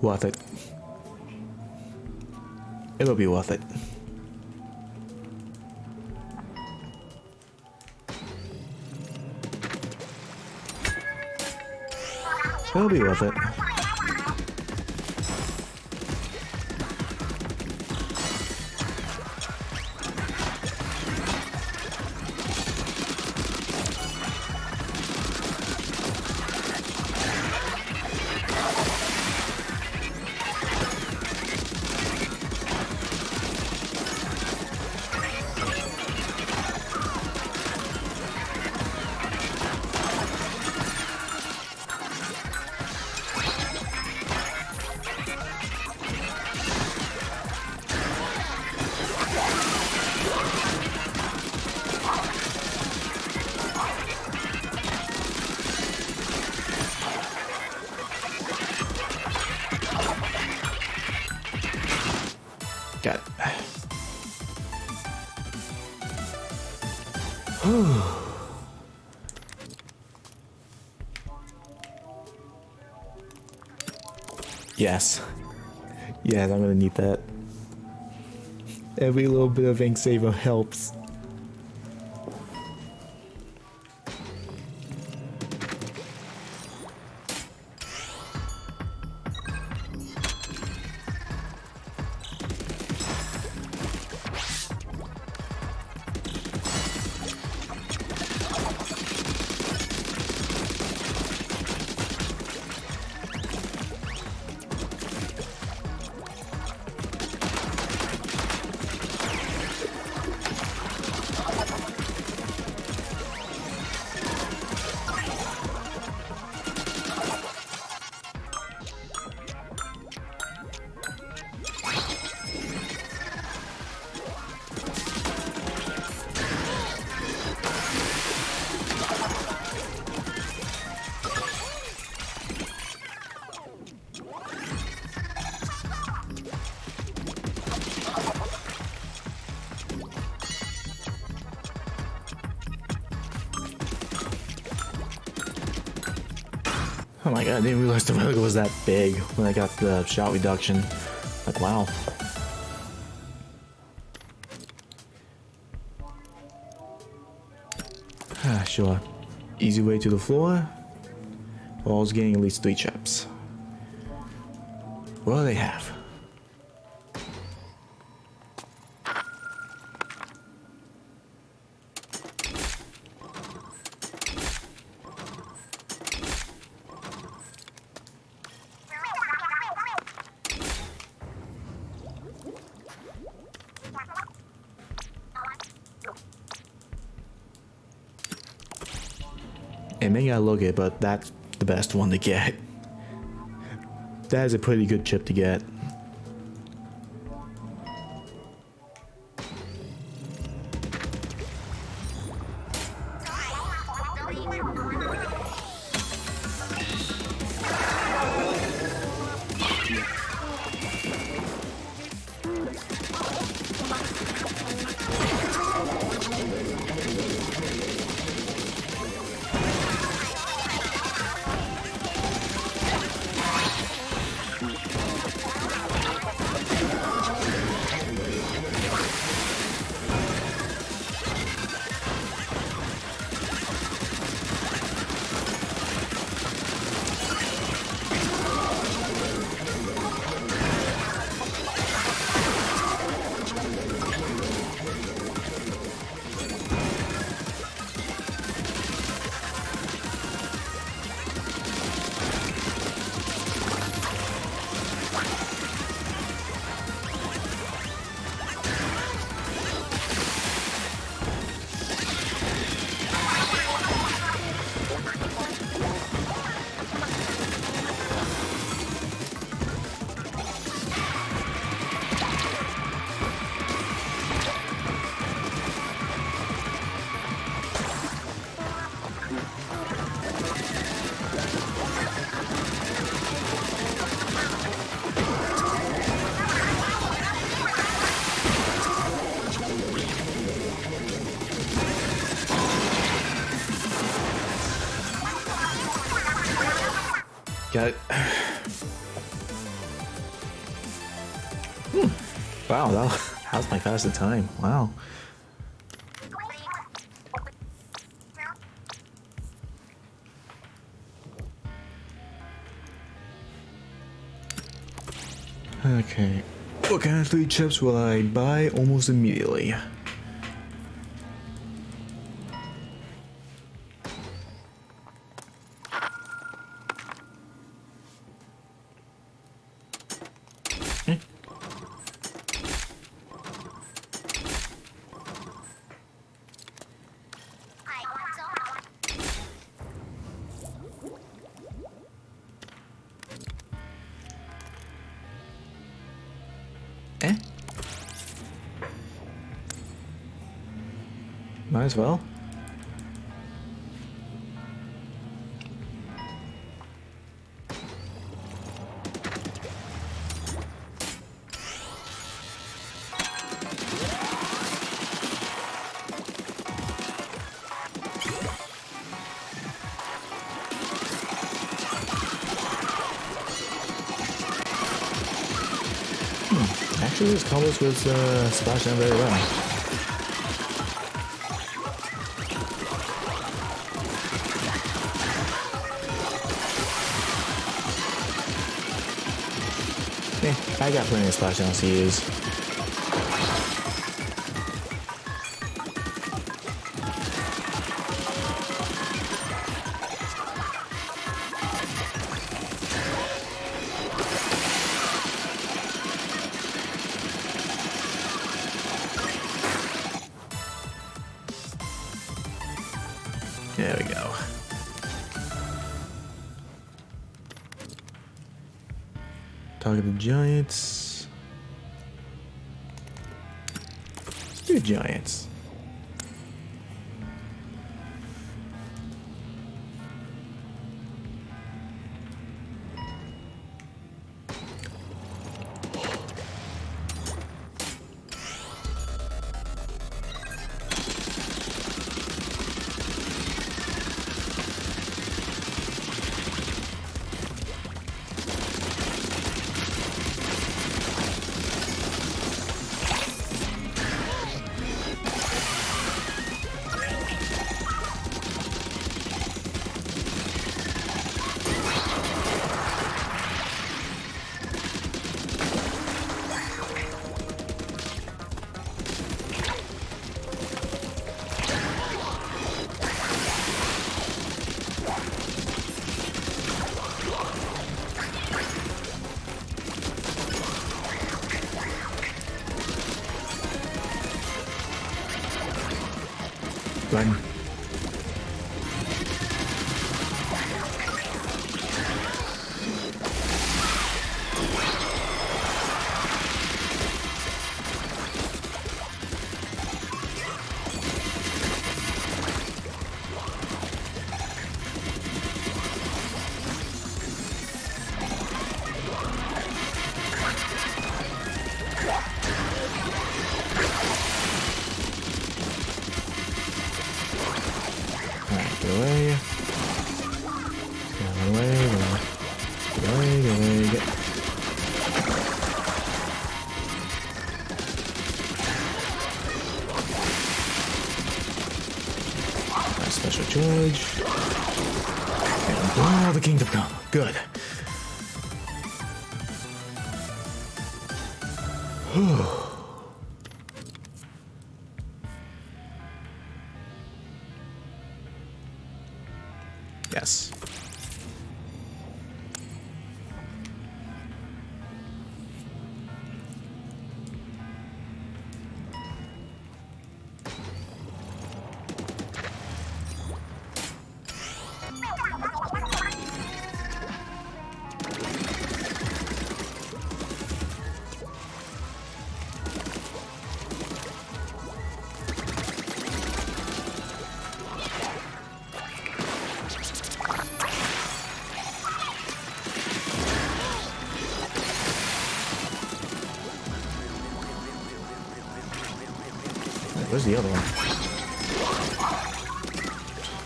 Worth it. It'll be worth it. It'll be worth it. Yes. Yes, I'm gonna need that. Every little bit of ink saver helps. Oh my god, I didn't realize the relic was that big when I got the shot reduction. Like, wow. Sure. Easy way to the floor. All's getting at least 3 chips. What do they have? It may not look it, but that's the best one to get. That is a pretty good chip to get. Got it. Wow, that was my fastest time. Wow. Okay. What kind of 3 chips will I buy almost immediately? Might as well. Actually, this combos with Splatana very well. I got plenty of Splatana to use. There we go. Target the giants. Let's do giants. Run. Special charge. And blow the kingdom come. Good. Yes. Where's the other one?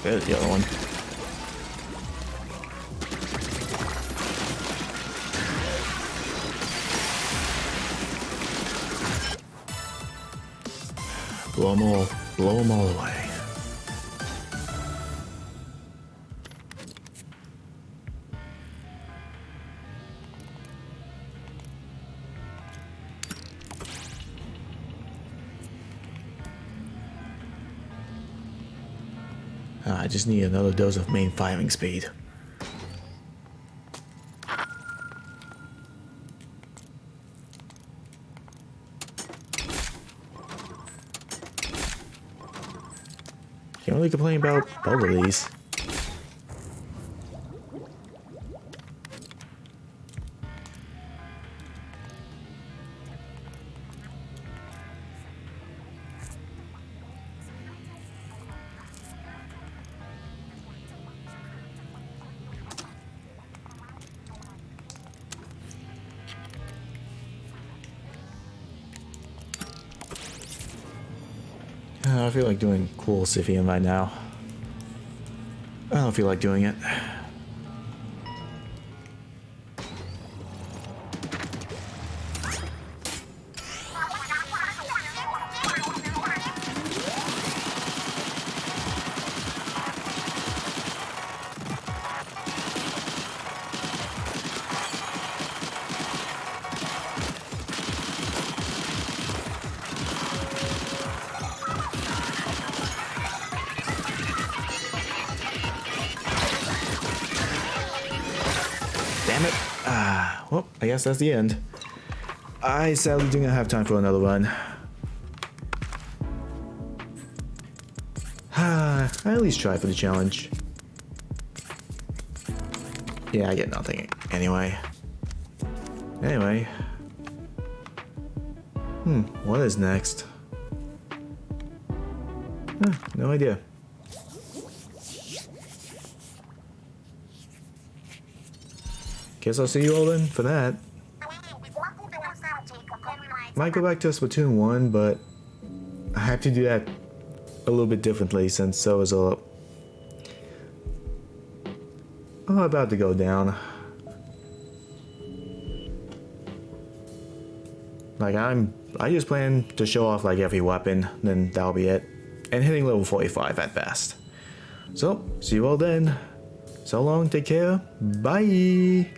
There's the other one. Blow them all away. I just need another dose of main firing speed. Can't really complain about both of these. I feel like doing cool Scythian right now. I don't feel like doing it. damn it. Well, I guess that's the end. I sadly do not have time for another run. I at least try for the challenge. Yeah, I get nothing anyway. What is next? No idea. Guess I'll see you all then for that. Might go back to Splatoon 1, but I have to do that a little bit differently since servers are about to go down. Like I just plan to show off like every weapon, then that'll be it. And hitting level 45 at best. So, see you all then. So long, take care, bye!